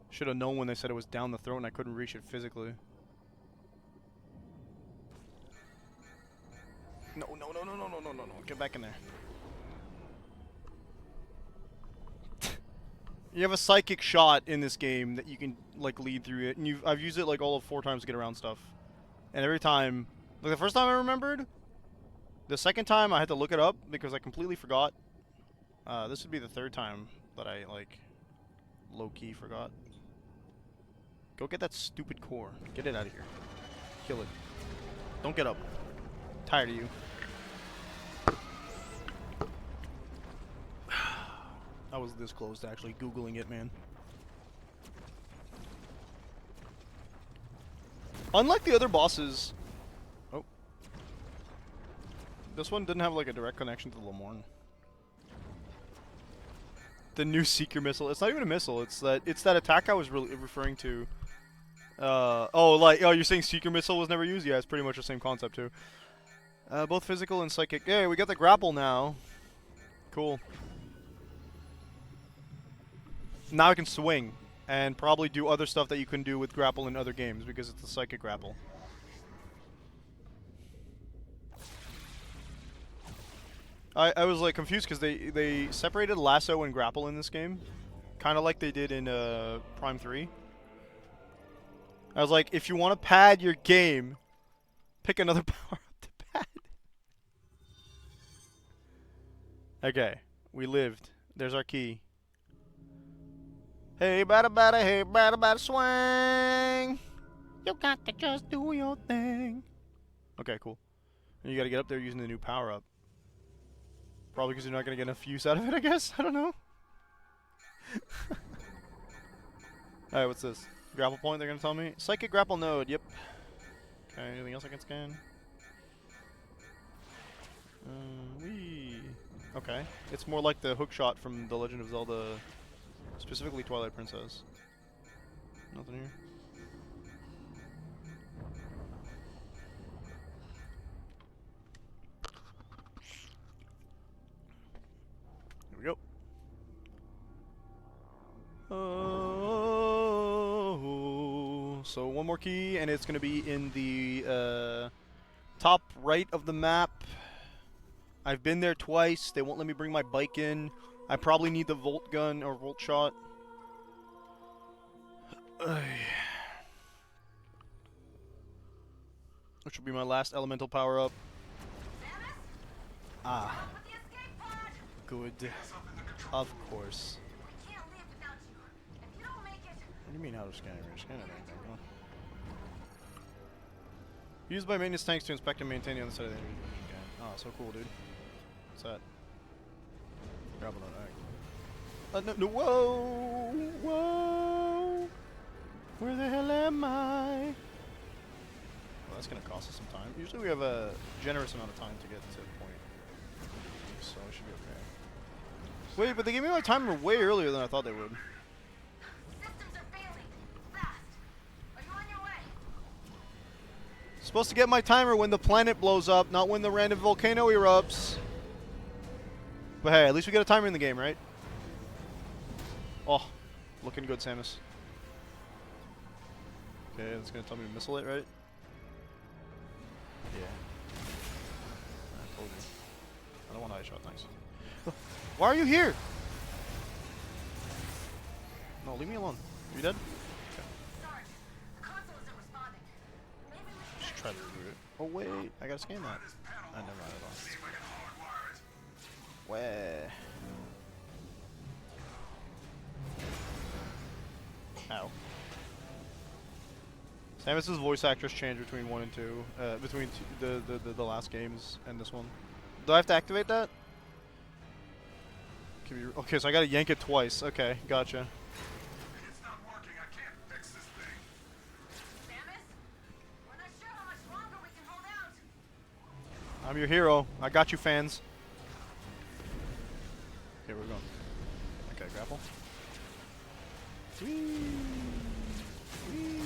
Should have known when they said it was down the throat and I couldn't reach it physically. No, no, no, no, no, no, no, no, no. Get back in there. You have a psychic shot in this game that you can like lead through it, and I've used it like all of 4 times to get around stuff. And every time, like the first time I remembered, the second time I had to look it up because I completely forgot. This would be the 3rd time that I like low-key forgot. Go get that stupid core. Get it out of here. Kill it. Don't get up. Tired of you. I was this close to actually Googling it, man. Unlike the other bosses... Oh. This one didn't have like a direct connection to Lamorne. The new Seeker missile. It's not even a missile. It's that attack I was really referring to. Oh, you're saying Seeker missile was never used? Yeah, it's pretty much the same concept too. Both physical and psychic. Hey, we got the grapple now. Cool. Now I can swing and probably do other stuff that you couldn't do with grapple in other games because it's the psychic grapple. I was like confused because they separated lasso and grapple in this game, kind of like they did in Prime 3. I was like, if you want to pad your game, pick another power up to pad. Okay, we lived. There's our key. Hey, bada, swing. You got to just do your thing. Okay, cool. And you got to get up there using the new power up. Probably because you're not going to get enough use out of it, I guess. I don't know. Alright, what's this? Grapple point, they're going to tell me? Psychic grapple node, yep. Okay, anything else I can scan? Wee. Okay. It's more like the hook shot from The Legend of Zelda, specifically Twilight Princess. Nothing here. Here we go. Oh, so one more key, and it's going to be in the top right of the map. I've been there twice. They won't let me bring my bike in. I probably need the Volt gun or Volt shot. Which will be my last elemental power up. Ah. Good. Of course. We can't live without you. If you don't make What do you mean how to scan it? Scan it, anything. Come on. Used by maintenance tanks to inspect and maintain the other side of the energy. Oh, so cool, dude. What's that? Grab an egg. No, whoa! Whoa! Where the hell am I? Well, that's gonna cost us some time. Usually we have a generous amount of time to get to the point. So it should be okay. Wait, but they gave me my timer way earlier than I thought they would. Systems are failing. Fast. Are you on your way? Supposed to get my timer when the planet blows up, not when the random volcano erupts. But hey, at least we get a timer in the game, right? Oh, looking good, Samus. Okay, that's gonna tell me to missile it, right? Yeah. I told you. I don't want eye shot, thanks. Why are you here? No, leave me alone. Are you dead? Okay. Sarge, the console isn't responding. Maybe we Just try to reboot it. Oh wait, I gotta scan that. I never mind it See if I can hardwire it. on. Where? Ow. Samus's voice actress changed between 1 and 2, between the last games and this one. Do I have to activate that? Okay, so I gotta yank it twice. Okay, gotcha. It's not working. I can't fix this thing. Samus? We're not sure how much longer we can hold out. I'm your hero. I got you, fans. Okay, where we going? Okay, grapple. Whee! Whee!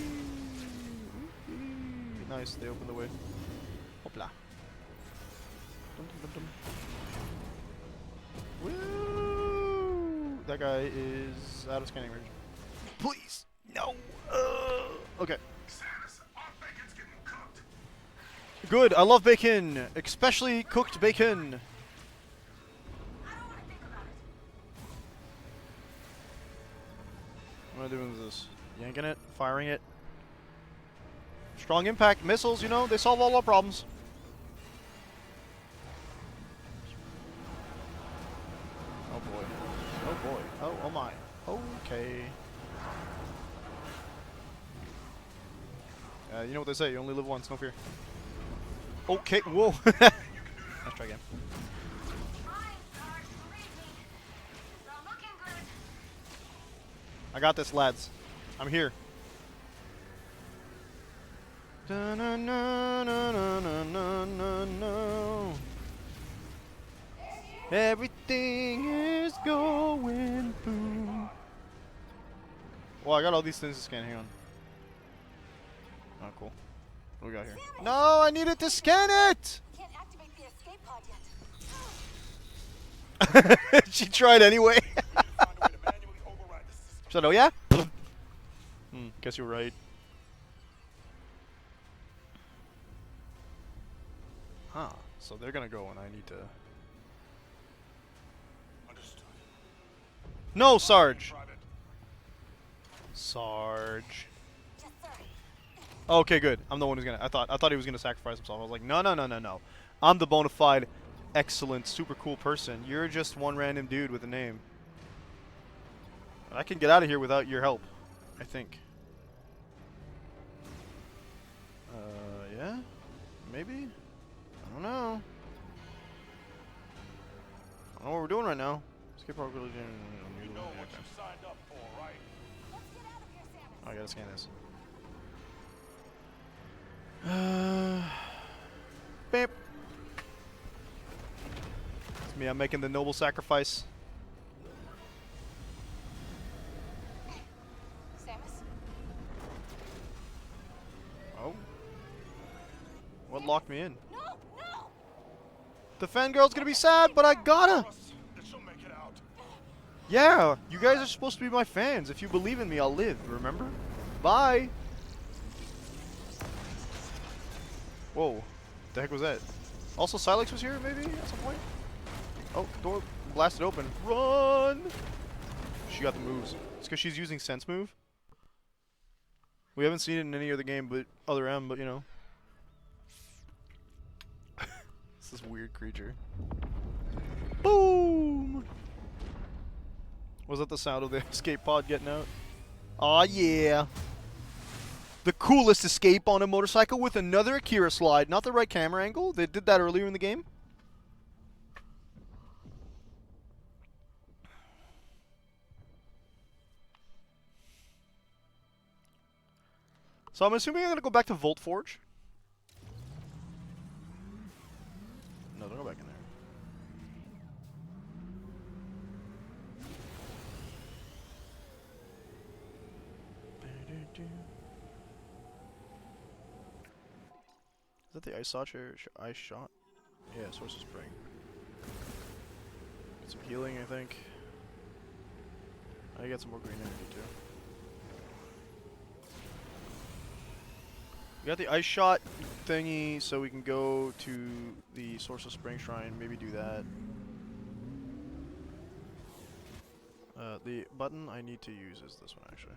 Whee! Nice, they opened the way. Hopla. Dum, dum, dum, dum. Woo! That guy is out of scanning range. Please! No! Okay. Samus, our bacon's getting cooked. Good, I love bacon! Especially cooked bacon! I don't want to think about it. What am I doing with this? Yanking it? Firing it? Strong impact missiles, you know, they solve all our problems. Oh boy. Oh boy. Oh my. Okay. You know what they say, you only live once, no fear. Okay, whoa. Let's try again. Trying, Sarge. Believe me. It's all looking good. I got this, lads. I'm here. Da-na-na-na-na-na-na-na. Everything is going boom. Well, I got all these things to scan. Hang on. Oh, cool. What do we got here? No, I needed to scan it! Can't activate the escape pod yet. She tried anyway. Find a way to manually override the system. She said, oh yeah? Guess you're right. Huh. So they're gonna go and I need to... Understood. No, Sarge! Private. Sarge. Yes, sir. Okay, good. I'm the one who's gonna... I thought he was gonna sacrifice himself. I was like, no, no, no, no, no. I'm the bona fide, excellent, super cool person. You're just one random dude with a name. I can get out of here without your help, I think. Yeah? Maybe? I don't know. I don't know what we're doing right now. Skip our village. You know what you signed up for, right? Let's get out of here, Samus. I gotta scan this. Beep. It's me. I'm making the noble sacrifice. Samus? Oh. What locked me in? No, no! The fangirl's gonna be sad, but I gotta. Trust that she'll make it out. Yeah, you guys are supposed to be my fans. If you believe in me, I'll live. Remember? Bye. Whoa. The heck was that? Also, Silex was here, maybe, at some point? Oh, door blasted open. Run! She got the moves. It's because she's using Sense Move. We haven't seen it in any other game but other M, but you know. It's this weird creature. Boom! Was that the sound of the escape pod getting out? Aw, yeah. The coolest escape on a motorcycle with another Akira slide. Not the right camera angle. They did that earlier in the game. So I'm assuming I'm going to go back to Volt Forge. No, don't go back in there. Is that the ice shot? Ice shot? Yeah, source of spring. Get some healing, I think. I get some more green energy too. We got the ice shot thingy, so we can go to the source of spring shrine. Maybe do that. The button I need to use is this one actually.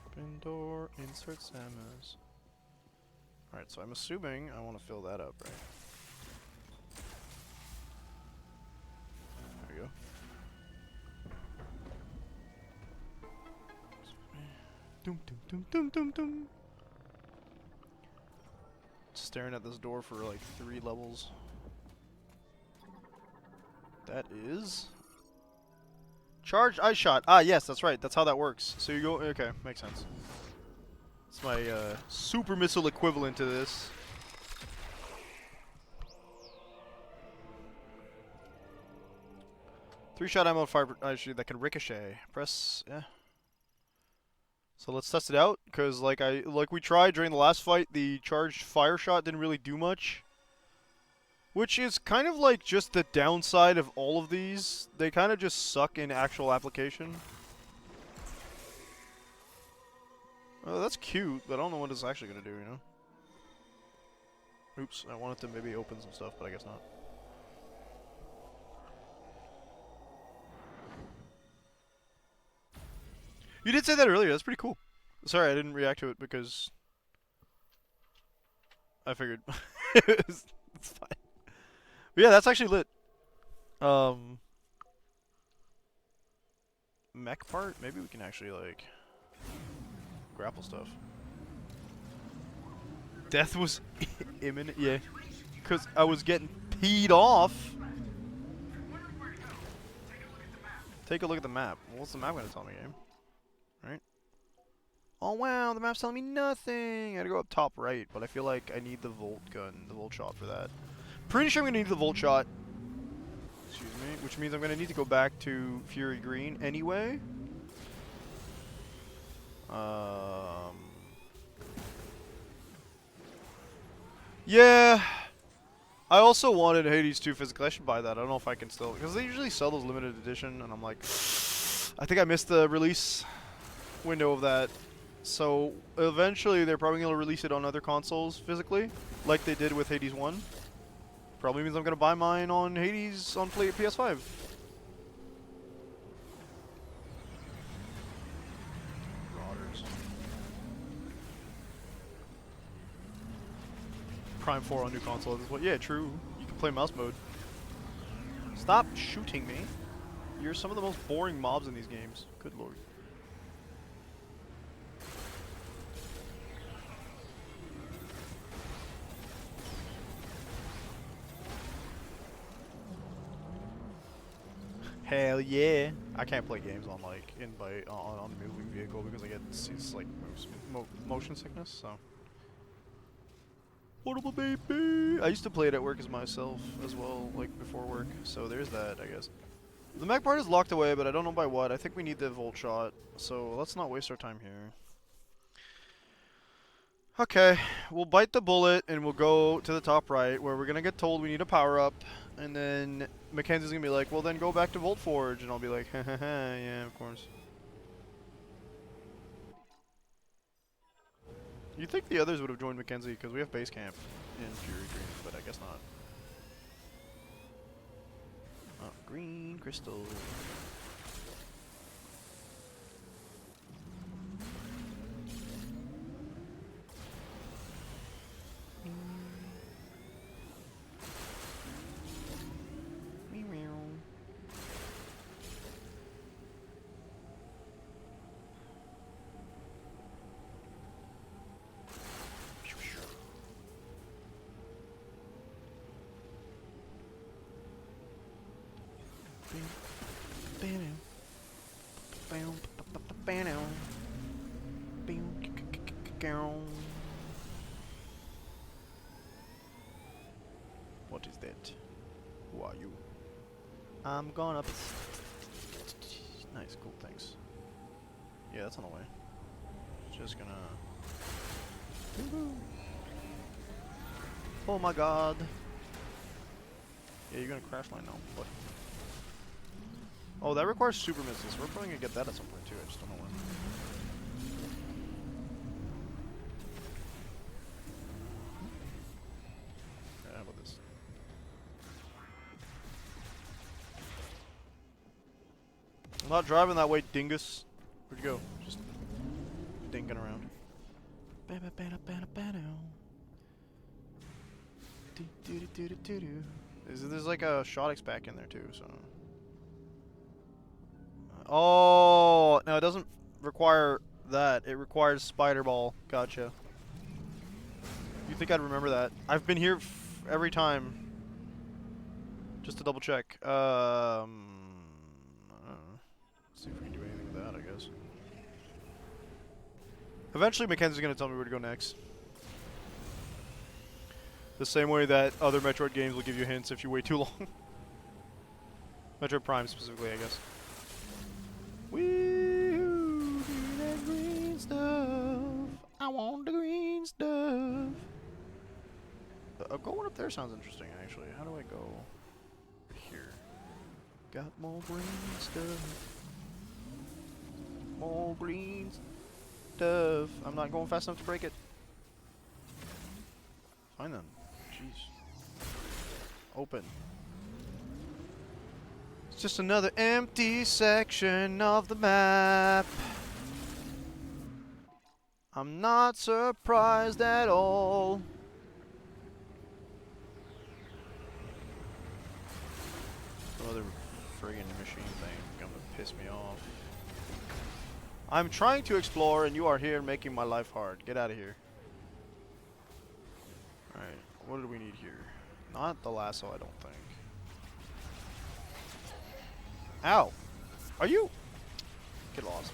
Open door, insert Samus. Alright, so I'm assuming I want to fill that up, right? There we go. Doom, doom, doom, doom, doom, doom. Staring at this door for like 3 levels. That is... Charged ice shot. Ah, yes, that's right. That's how that works. So you go... Okay, makes sense. It's my super missile equivalent to this. Three-shot ammo fire actually that can ricochet. Press yeah. So let's test it out, because like we tried during the last fight, the charged fire shot didn't really do much. Which is kind of like just the downside of all of these. They kind of just suck in actual application. Oh, that's cute, but I don't know what it's actually going to do, you know? Oops, I wanted to maybe open some stuff, but I guess not. You did say that earlier, that's pretty cool. Sorry, I didn't react to it because... I figured. It's fine. But yeah, that's actually lit. Mech part? Maybe we can actually, like... grapple stuff. Death was imminent, yeah. Because I was getting peed off. Take a look at the map. What's the map going to tell me, game? Right? Oh wow, the map's telling me nothing. I gotta go up top right, but I feel like I need the Volt gun, the Volt shot for that. Pretty sure I'm gonna need the Volt shot. Excuse me. Which means I'm gonna need to go back to Fury Green anyway. Yeah. I also wanted Hades 2 physical. I should buy that. I don't know if I can still, because they usually sell those limited edition, and I'm like, I think I missed the release window of that. So eventually they're probably going to release it on other consoles physically, like they did with Hades 1. Probably means I'm going to buy mine on Hades on PS5. Rotters. Prime 4 on new consoles as well. Yeah, true. You can play mouse mode. Stop shooting me. You're some of the most boring mobs in these games. Good lord. Hell yeah! I can't play games on like on the moving vehicle because I get it's like motion sickness. So. Portable baby! I used to play it at work as myself as well, like before work. So there's that, I guess. The mech part is locked away, but I don't know by what. I think we need the Volt shot, so let's not waste our time here. Okay, we'll bite the bullet and we'll go to the top right where we're gonna get told we need a power up, and then Mackenzie's gonna be like, well then go back to Volt Forge, and I'll be like, haha, yeah, of course. You'd think the others would have joined Mackenzie because we have base camp in Fury Green, but I guess not. Oh, green crystal. What is that? Who are you? I'm gonna. Nice, cool, thanks. Yeah, that's on the way. Just gonna. Oh my god. Yeah, you're gonna crash line now. What? Oh, that requires super missiles. We're probably gonna get that at some point too. I just don't know when. Yeah, how about this? I'm not driving that way, dingus. Where'd you go? Just dinking around. There's like a Shotix back in there too, so. Oh, no, it doesn't require that. It requires Spider Ball. Gotcha. You think I'd remember that? I've been here every time. Just to double check. I don't know. Let's see if we can do anything with that, I guess. Eventually, Mackenzie's gonna tell me where to go next. The same way that other Metroid games will give you hints if you wait too long. Metroid Prime specifically, I guess. Woo! Give me that green stuff. I want the green stuff. Going up there sounds interesting, actually. How do I go here? Got more green stuff. More green stuff. I'm not going fast enough to break it. Fine then. Jeez. Open. It's just another empty section of the map. I'm not surprised at all. Another friggin' machine thing gonna piss me off. I'm trying to explore and you are here making my life hard. Get out of here. Alright, what do we need here? Not the lasso, I don't think. Ow! Are you? Get lost.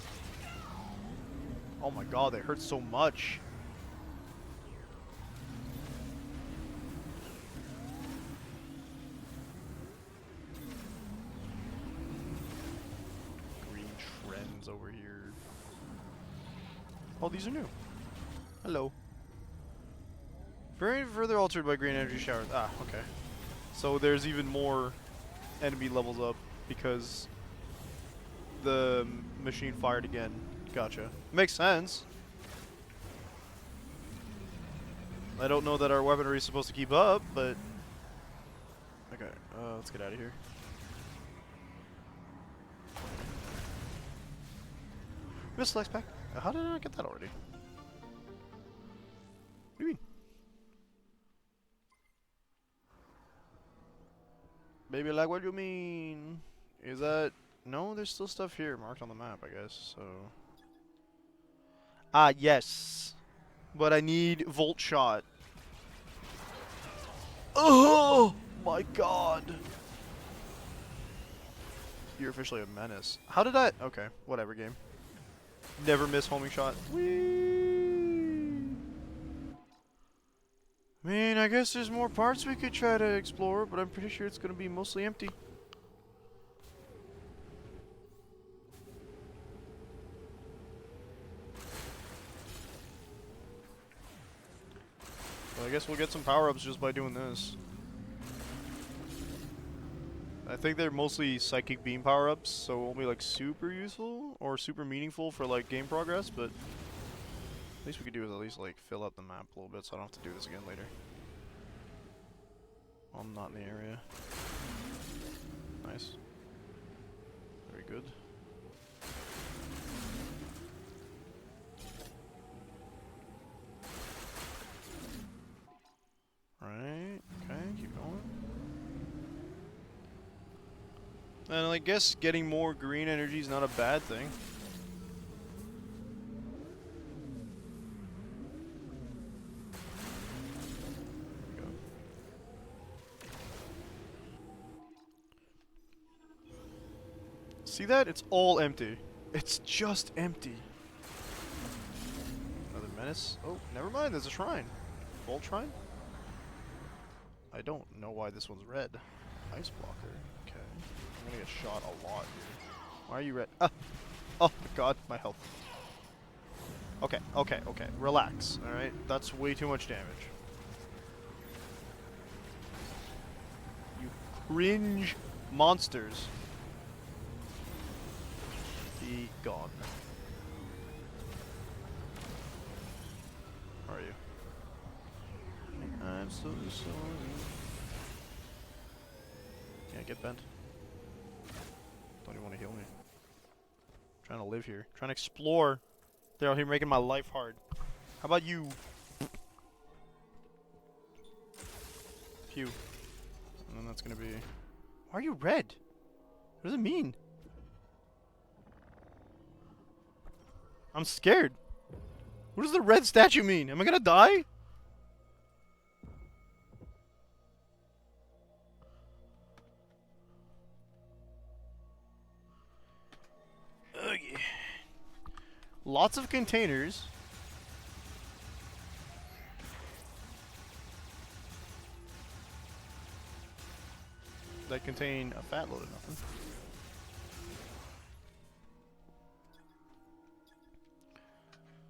Oh my god, they hurt so much. Green trends over here. Oh, these are new. Hello. Very further altered by green energy showers. Ah, okay. So there's even more enemy levels up because the machine fired again. Gotcha. Makes sense. I don't know that our weaponry is supposed to keep up, but okay. Let's get out of here. Missile X pack. How did I not get that already? What do you mean? Baby, like, what do you mean? Is that... No, there's still stuff here marked on the map, I guess, so... Ah, yes. But I need Volt Shot. Oh my god. You're officially a menace. How did I... Okay, whatever, game. Never miss homing shot. Whee! I mean, I guess there's more parts we could try to explore, but I'm pretty sure it's going to be mostly empty. Well, I guess we'll get some power-ups just by doing this. I think they're mostly psychic beam power-ups, so it won't be like super useful or super meaningful for like game progress, but least we could do is at least like fill up the map a little bit so I don't have to do this again later. I'm not in the area. Nice. Very good. Right, okay, keep going. And I guess getting more green energy is not a bad thing. There we go. See that? It's all empty. It's just empty. Another menace. Oh, never mind. There's a shrine. Gold shrine? I don't know why this one's red. Ice blocker. Okay. I'm gonna get shot a lot here. Why are you red? Ah! Oh my god, my health. Okay, okay, okay. Relax, alright? That's way too much damage. You cringe monsters. Be gone. Where are you? I'm so sorry. Yeah, get bent. Don't even want to heal me. Trying to live here. Trying to explore. They're out here making my life hard. How about you? Phew. And then that's gonna be... Why are you red? What does it mean? I'm scared. What does the red statue mean? Am I gonna die? Okay. Lots of containers. That contain a fat load of nothing.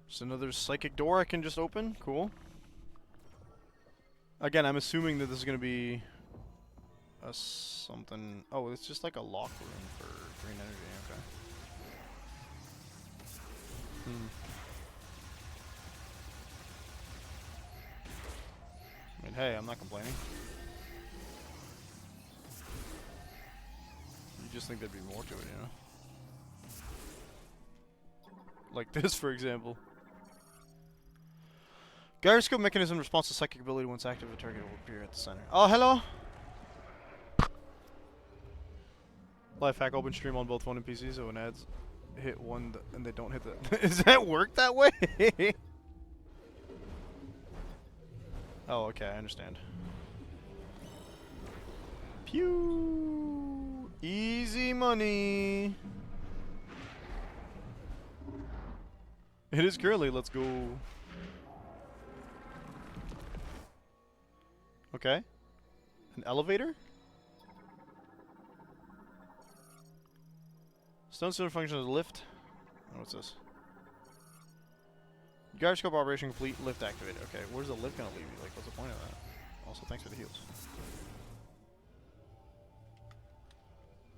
Just another psychic door I can just open. Cool. Again, I'm assuming that this is going to be a something... Oh, it's just like a lock room for green energy. Okay. I mean, hey, I'm not complaining. You just think there'd be more to it, you know? Like this, for example. Gyroscope mechanism responds to psychic ability once active. A target will appear at the center. Oh, hello! Life hack open stream on both phone and PC, so when ads hit one and they don't hit the... Does that work that way? Oh, okay, I understand. Pew! Easy money! It is currently, let's go. Okay. An elevator? Stone cylinder function as a lift. Oh, what's this? Gyroscope operation complete, lift activated. Okay, where's the lift gonna leave you? Like, what's the point of that? Also, thanks for the heals.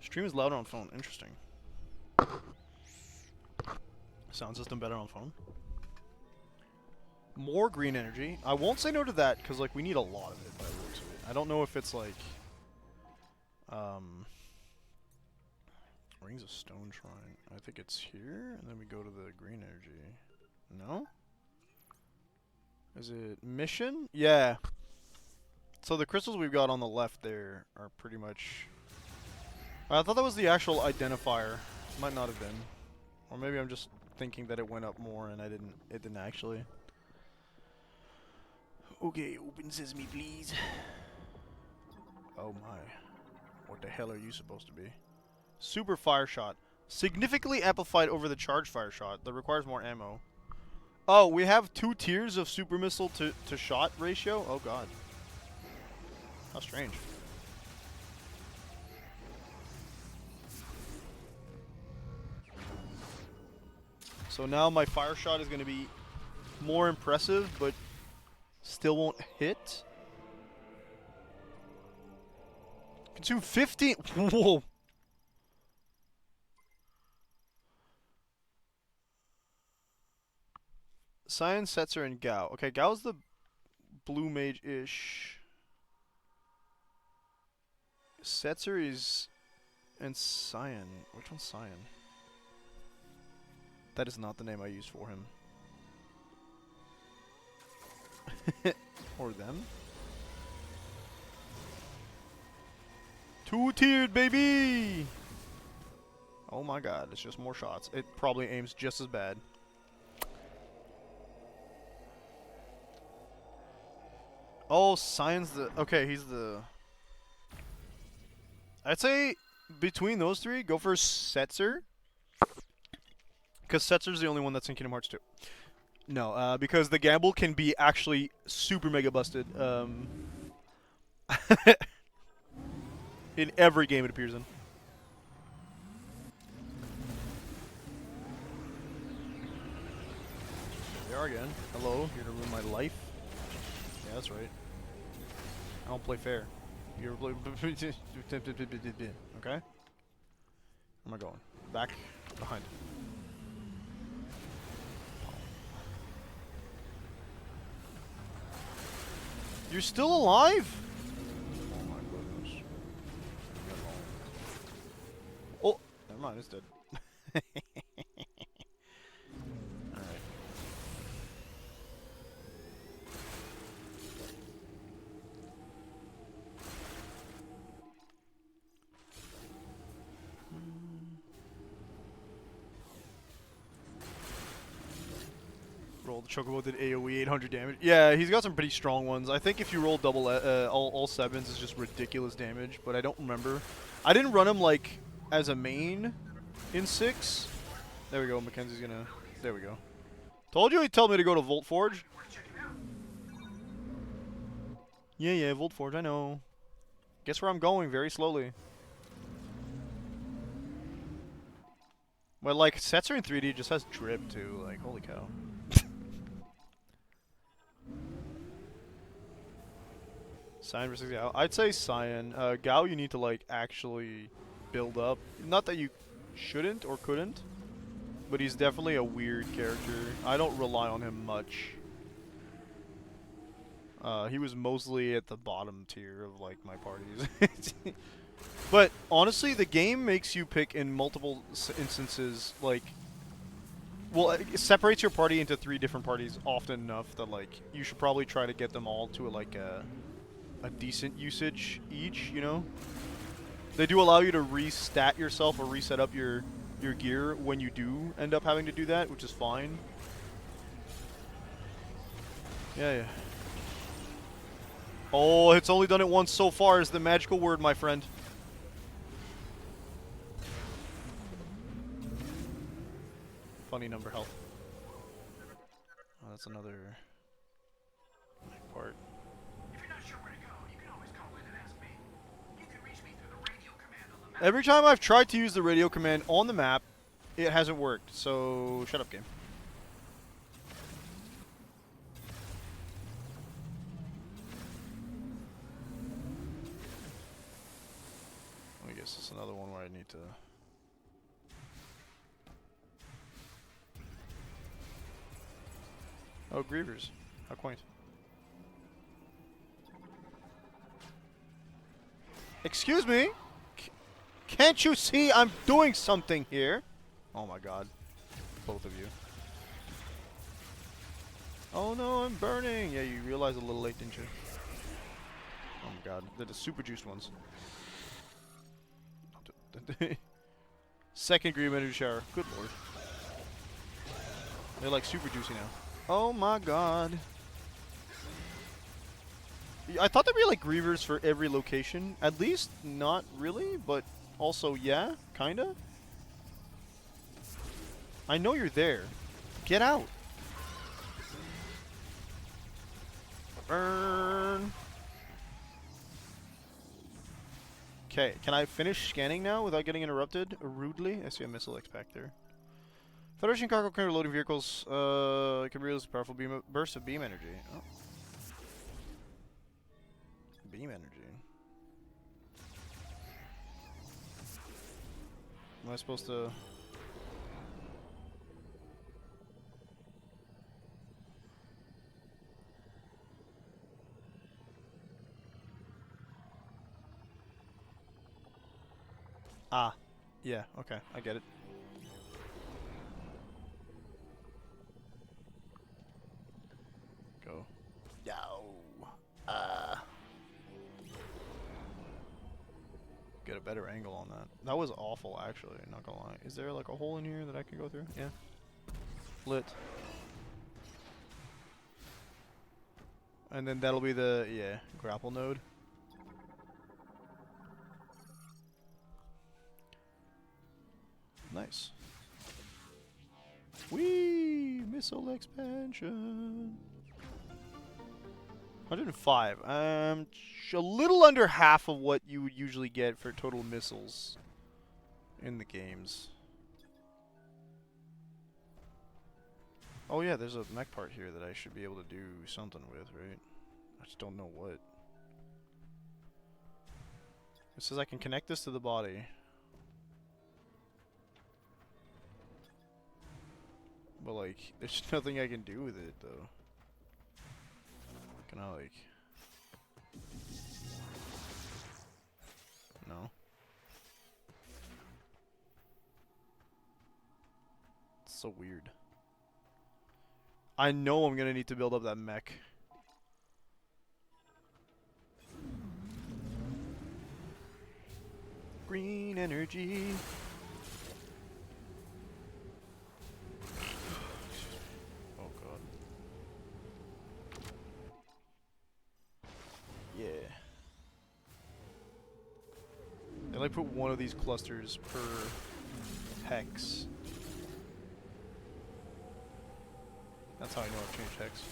Stream is louder on phone. Interesting. Sound system better on phone. More green energy. I won't say no to that, because, like, we need a lot of it by the looks of it. I don't know if it's, like... Rings of Stone Shrine. I think it's here, and then we go to the green energy. No? Is it mission? Yeah. So the crystals we've got on the left there are pretty much... I thought that was the actual identifier. Might not have been. Or maybe I'm just thinking that it went up more and it didn't actually. Okay, open sesame please. Oh my. What the hell are you supposed to be? Super fire shot. Significantly amplified over the charged fire shot that requires more ammo. Oh, we have 2 tiers of super missile to shot ratio? Oh god. How strange. So now my fire shot is going to be more impressive, but still won't hit. Consume 15. Whoa. Cyan, Setzer, and Gao. Okay, Gao's the blue mage-ish. Setzer is... And Cyan. Which one's Cyan? That is not the name I used for him. Or them. 2-tiered, baby! Oh my god, it's just more shots. It probably aims just as bad. Oh, Cyan's the... Okay, he's the... I'd say between those three, go for Setzer. Because Setzer's the only one that's in Kingdom Hearts 2. No, because the gamble can be actually super mega busted. In every game it appears in. There they are again. Hello, here to ruin my life. Yeah, that's right. I don't play fair. You ever play? Okay. Where am I going? Back, behind. You're still alive? Oh my goodness. Oh, never mind, it's dead. Alright. Roll the Chocobo did AoE 800 damage. Yeah, he's got some pretty strong ones. I think if you roll double all sevens, it's just ridiculous damage. But I don't remember. I didn't run him like as a main in 6. There we go. Mackenzie's gonna. There we go. Told you he'd tell me to go to Volt Forge. Yeah, Volt Forge. I know. Guess where I'm going? Very slowly. But like Setzer in 3D just has drip too. Like holy cow. Cyan versus Gao. I'd say Cyan. Gao you need to like actually build up. Not that you shouldn't or couldn't, but he's definitely a weird character. I don't rely on him much. He was mostly at the bottom tier of like my parties. But honestly, the game makes you pick in multiple instances like well, it separates your party into 3 different parties often enough that like you should probably try to get them all to like a decent usage each, you know? They do allow you to restat yourself or reset up your gear when you do end up having to do that, which is fine. Yeah. Oh, it's only done it once so far is the magical word, my friend. Funny number health. Oh, that's another part. If you're not sure where to go, you can always call in and ask me. You can reach me through the radio command on the map. Every time I've tried to use the radio command on the map, it hasn't worked. So, shut up, game. I guess it's another one where I need to... Oh, Grievers. How quaint. Excuse me? Can't you see I'm doing something here? Oh my god. Both of you. Oh no, I'm burning! Yeah, you realized a little late, didn't you? Oh my god. They're the super juiced ones. Second green energy shower. Good lord. They're like super juicy now. Oh my god. I thought there'd be like grievers for every location. At least not really, but also yeah, kinda. I know you're there. Get out. Burn. Okay, can I finish scanning now without getting interrupted rudely? I see a missile X back there. Federation cargo carrier loading vehicles can release a powerful burst of beam energy. Oh. Beam energy. Am I supposed to... Ah. Yeah, okay, I get it. Go. Yo. Get a better angle on that. That was awful, actually, not gonna lie. Is there like a hole in here that I can go through? Yeah. Lit. And then that'll be the, yeah, grapple node. Nice. Whee! Missile expansion. 105. A little under half of what you would usually get for total missiles in the games. Oh yeah, there's a mech part here that I should be able to do something with, right? I just don't know what. It says I can connect this to the body. But like, there's nothing I can do with it though. Can I like... No. It's so weird. I know I'm gonna need to build up that mech. Green energy. Oh god. Yeah. They like put one of these clusters per hex. That's how I know I've changed hex.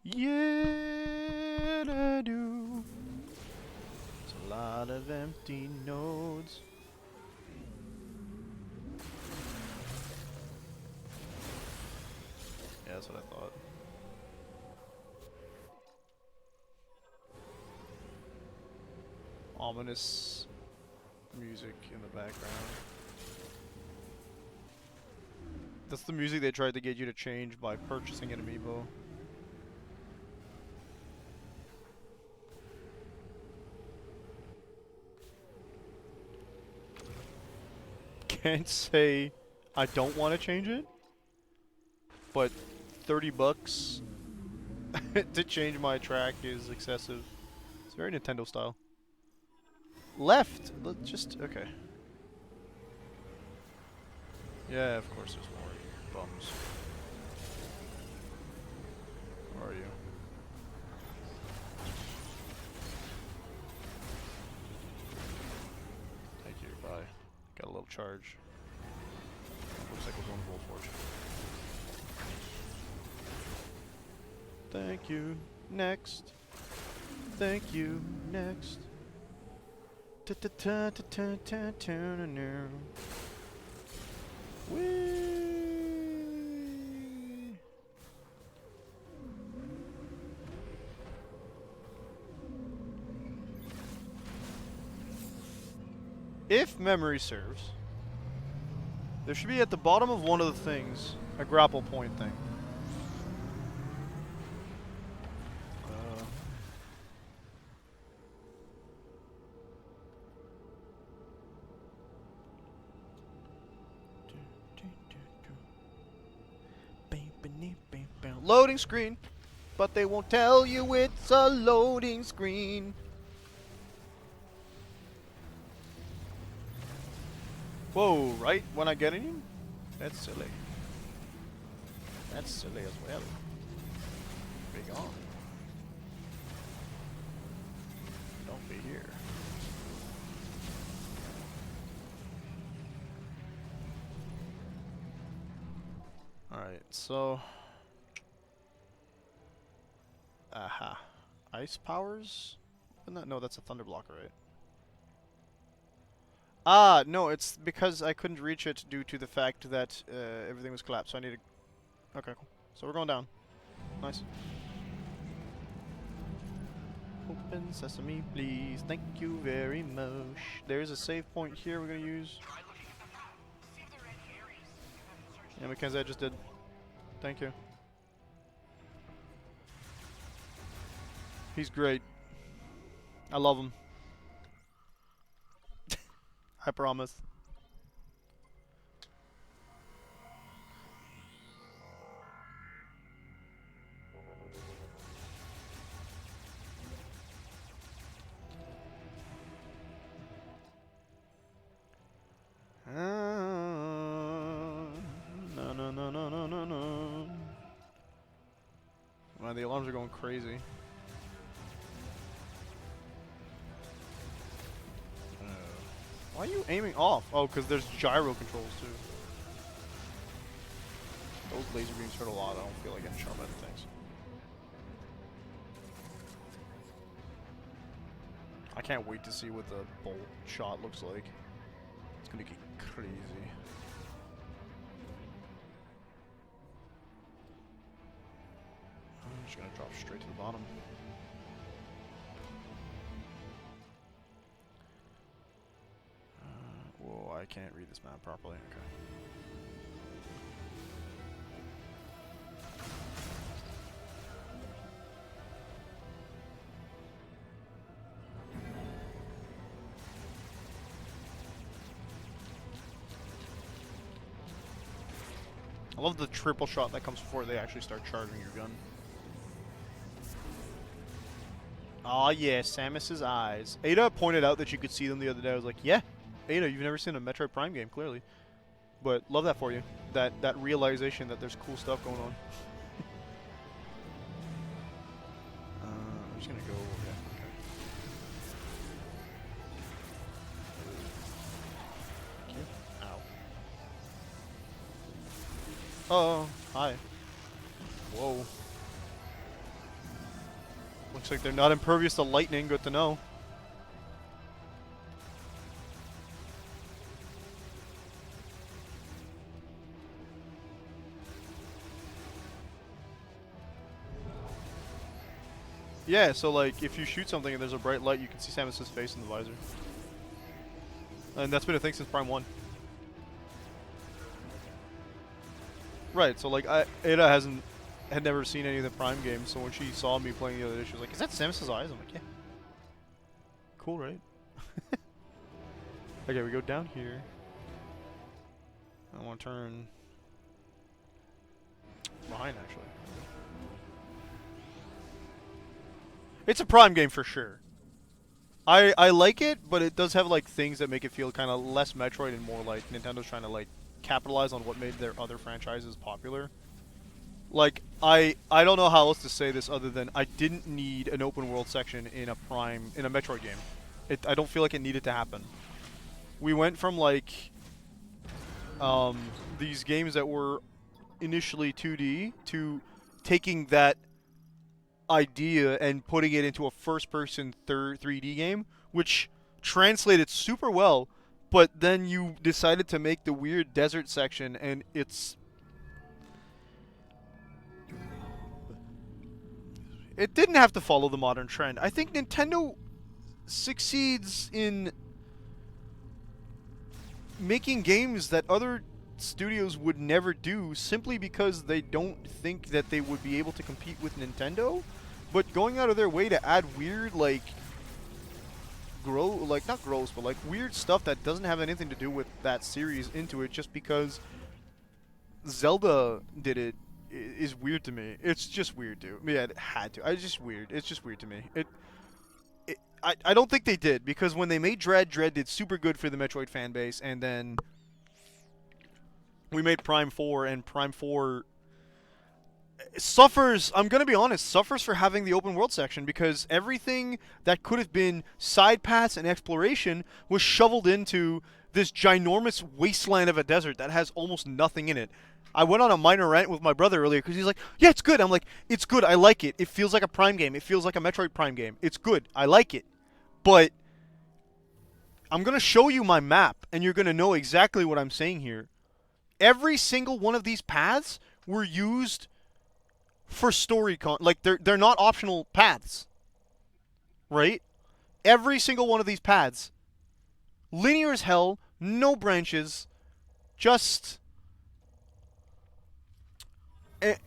Yeah, I do. It's a lot of empty nodes. Yeah, that's what I thought. Ominous music in the background. That's the music they tried to get you to change by purchasing an amiibo. Can't say I don't want to change it, but 30 bucks to change my track is excessive. It's very Nintendo style. Left! Let's just... okay. Yeah, of course there's more bums. Where are you? Thank you, bye. Got a little charge. Looks like we're going to Wolforge. Thank you, next. Thank you, next. Whee! If memory serves, there should be at the bottom of one of the things a grapple point thing. Loading screen, but they won't tell you it's a loading screen. Whoa, right when I get in you? That's silly. That's silly as well. Be gone. Don't be here. Alright, so... aha. Ice powers? No, that's a thunder blocker, right? Ah, no, it's because I couldn't reach it due to the fact that everything was collapsed, so I needed... okay, cool. So we're going down. Nice. Open sesame, please. Thank you very much. There's a save point here we're gonna use. Yeah, Mackenzie, I just did. Thank you. He's great. I love him. I promise. man. The alarms are going crazy. Why are you aiming off? Oh, because there's gyro controls too. Those laser beams hurt a lot. I don't feel like getting shot by the things. I can't wait to see what the bolt shot looks like. It's gonna get crazy. I'm just gonna drop straight to the bottom. Whoa, I can't read this map properly. Okay. I love the triple shot that comes before they actually start charging your gun. Aw, yeah, Samus's eyes. Ada pointed out that you could see them the other day. I was like, yeah, Ada, you've never seen a Metroid Prime game, clearly. But love that for you. That realization that there's cool stuff going on. I'm just gonna go. Yeah, okay. Thank you. Ow. Oh, hi. Whoa. Looks like they're not impervious to lightning. Good to know. Yeah, so like if you shoot something and there's a bright light, you can see Samus's face in the visor. And that's been a thing since Prime 1. Right, so like Ada had never seen any of the Prime games, so when she saw me playing the other day, she was like, "Is that Samus's eyes?" I'm like, "Yeah." Cool, right? Okay, we go down here. I want to turn behind, actually. It's a Prime game for sure. I like it, but it does have like things that make it feel kind of less Metroid and more like Nintendo's trying to like capitalize on what made their other franchises popular. Like I don't know how else to say this other than I didn't need an open world section in a Metroid game. I don't feel like it needed to happen. We went from like these games that were initially 2D to taking that idea and putting it into a first-person 3D game, which translated super well, but then you decided to make the weird desert section, and it didn't have to follow the modern trend. I think Nintendo succeeds in making games that other studios would never do simply because they don't think that they would be able to compete with Nintendo. But going out of their way to add weird, like, not gross, but like weird stuff that doesn't have anything to do with that series into it just because Zelda did it is weird to me. It's just weird, dude. Yeah, it had to. It's just weird. It's just weird to me. I don't think they did, because when they made Dread did super good for the Metroid fan base, and then we made Prime 4, and Prime 4 suffers, I'm going to be honest, suffers for having the open world section, because everything that could have been side paths and exploration was shoveled into this ginormous wasteland of a desert that has almost nothing in it. I went on a minor rant with my brother earlier because he's like, yeah, it's good. I'm like, it's good. I like it. It feels like a Prime game. It feels like a Metroid Prime game. It's good. I like it. But I'm going to show you my map, and you're going to know exactly what I'm saying here. Every single one of these paths were used for story like they're not optional paths, right? Every single one of these paths, linear as hell, no branches, just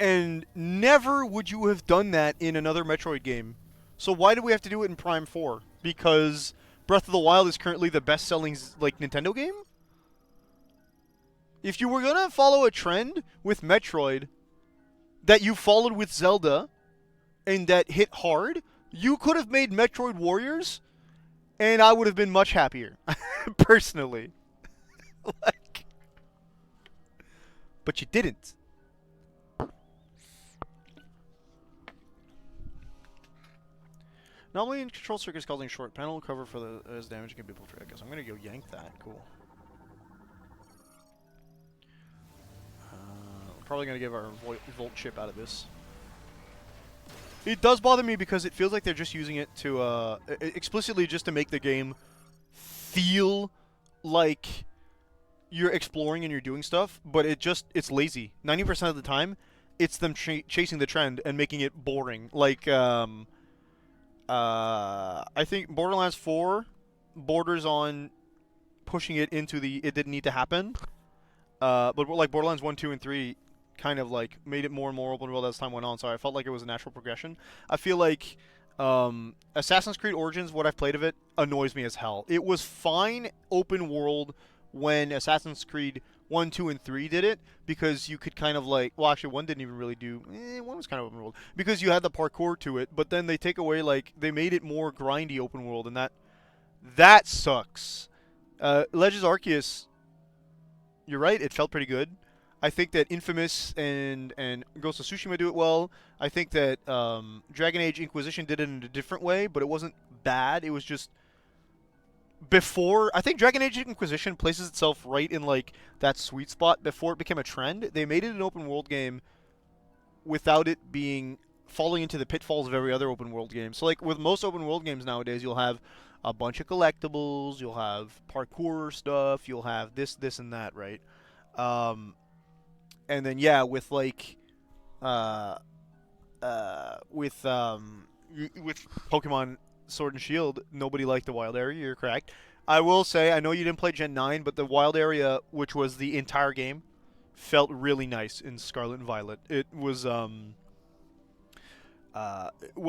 and never would you have done that in another Metroid game. So why do we have to do it in Prime 4? Because Breath of the Wild is currently the best-selling like Nintendo game? If you were gonna follow a trend with Metroid that you followed with Zelda and that hit hard, you could have made Metroid Warriors and I would have been much happier. Personally. Like, but you didn't. Normally in control circuits causing short panel cover for the as damage can be applied. I guess I'm gonna go yank that. Cool. We're probably gonna give our volt chip out of this. It does bother me because it feels like they're just using it to explicitly just to make the game feel like you're exploring and you're doing stuff, but it's lazy. 90% of the time, it's them chasing the trend and making it boring. Like I think Borderlands 4 borders on pushing it into it didn't need to happen. But like Borderlands 1, 2, and 3 kind of like made it more and more open world as time went on, so I felt like it was a natural progression. I feel like Assassin's Creed Origins, what I've played of it, annoys me as hell. It was fine open world when Assassin's Creed 1, 2, and 3 did it, because you could kind of like, well actually 1 didn't even really do, 1 was kind of open world, because you had the parkour to it, but then they take away, like, they made it more grindy open world, and that sucks. Legends Arceus, you're right, it felt pretty good. I think that Infamous and Ghost of Tsushima do it well. I think that Dragon Age Inquisition did it in a different way, but it wasn't bad. It was just before. I think Dragon Age Inquisition places itself right in like that sweet spot before it became a trend. They made it an open world game without it being falling into the pitfalls of every other open world game. So like with most open world games nowadays, you'll have a bunch of collectibles, you'll have parkour stuff, you'll have this, and that, right? And then yeah, with like, with Pokemon Sword and Shield, nobody liked the wild area. You're correct. I will say, I know you didn't play Gen 9, but the wild area, which was the entire game, felt really nice in Scarlet and Violet. It was well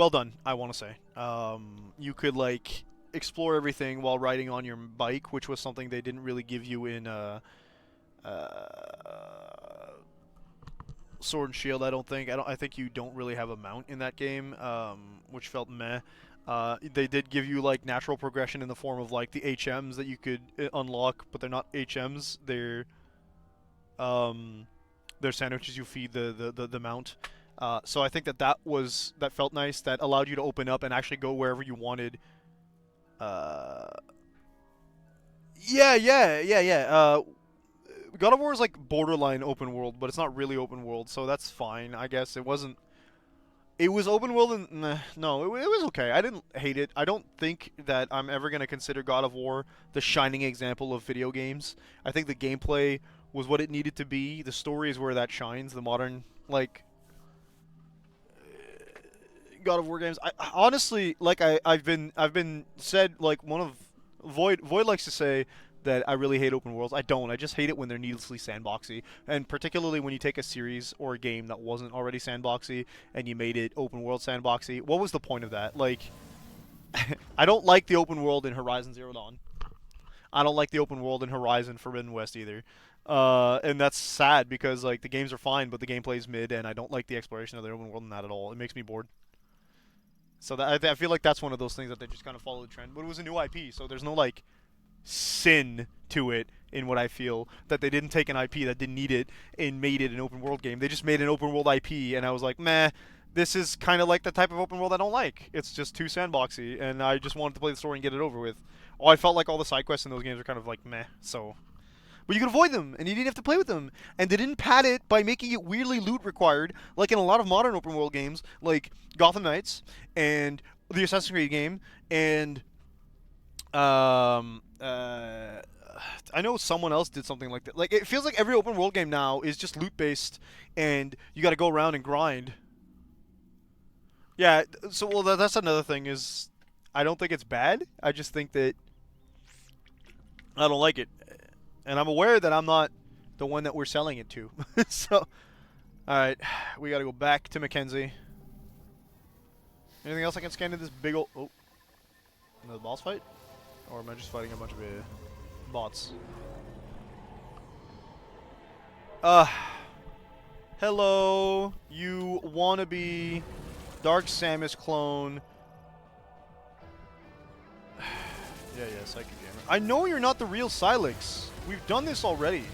done, I want to say. You could like explore everything while riding on your bike, which was something they didn't really give you in Sword and Shield. I think you don't really have a mount in that game, which felt meh. They did give you like natural progression in the form of like the HMs that you could unlock, but they're not HMs. They're sandwiches you feed the mount. So I think that felt nice. That allowed you to open up and actually go wherever you wanted. Yeah. God of War is like borderline open world, but it's not really open world, so that's fine. I guess it wasn't. It was open world, and no, it was okay. I didn't hate it. I don't think that I'm ever gonna consider God of War the shining example of video games. I think the gameplay was what it needed to be. The story is where that shines. The modern like God of War games. I honestly, like I've been said, like one of Void likes to say that I really hate open worlds. I don't. I just hate it when they're needlessly sandboxy, and particularly when you take a series or a game that wasn't already sandboxy and you made it open world sandboxy. What was the point of that? Like, I don't like the open world in Horizon Zero Dawn. I don't like the open world in Horizon Forbidden West either. And that's sad because like the games are fine, but the gameplay's mid, and I don't like the exploration of the open world in that at all. It makes me bored. So that I feel like that's one of those things that they just kind of follow the trend. But it was a new IP, so there's no like sin to it in what I feel, that they didn't take an IP that didn't need it and made it an open world game. They just made an open world IP, and I was like, meh, this is kind of like the type of open world I don't like. It's just too sandboxy, and I just wanted to play the story and get it over with. Oh, I felt like all the side quests in those games are kind of like meh, so. But you could avoid them, and you didn't have to play with them. And they didn't pad it by making it weirdly loot required, like in a lot of modern open world games, like Gotham Knights, and the Assassin's Creed game, and I know someone else did something like that. Like, it feels like every open world game now is just loot based, and you got to go around and grind. Yeah, so well, that's another thing is, I don't think it's bad. I just think that I don't like it, and I'm aware that I'm not the one that we're selling it to. So, all right, we got to go back to Mackenzie. Anything else I can scan in this big old? Oh, another boss fight, or am I just fighting a bunch of bots? Hello, you wannabe Dark Samus clone. Yeah, Psychic Gamer. I know you're not the real Silex. We've done this already.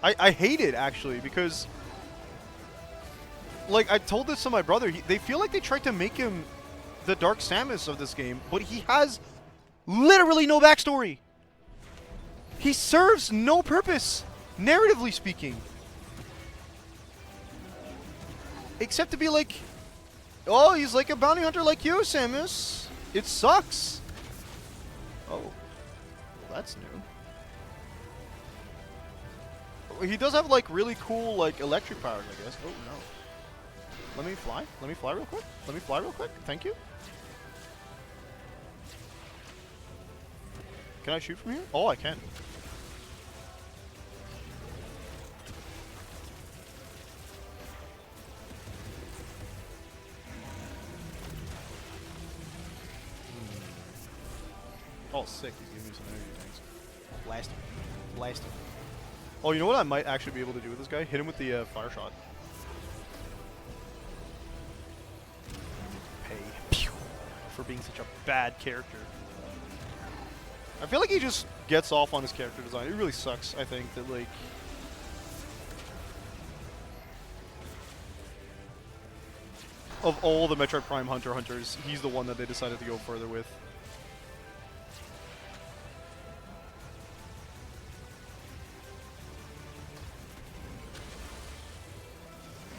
I hate it, actually, because, like, I told this to my brother. They feel like they tried to make him the Dark Samus of this game, but he has literally no backstory. He serves no purpose, narratively speaking. Except to be like, oh, he's like a bounty hunter like you, Samus. It sucks. Oh, well, that's new. He does have like really cool like electric powers, I guess. Oh no. Let me fly. Let me fly real quick. Let me fly real quick. Thank you. Can I shoot from here? Oh, I can. Oh, sick. He's giving me some energy tanks. Blast him. Blast him. Oh, you know what I might actually be able to do with this guy? Hit him with the fire shot. Pay. Pew. For being such a bad character. I feel like he just gets off on his character design. It really sucks, I think, that, like... Of all the Metroid Prime hunters, he's the one that they decided to go further with.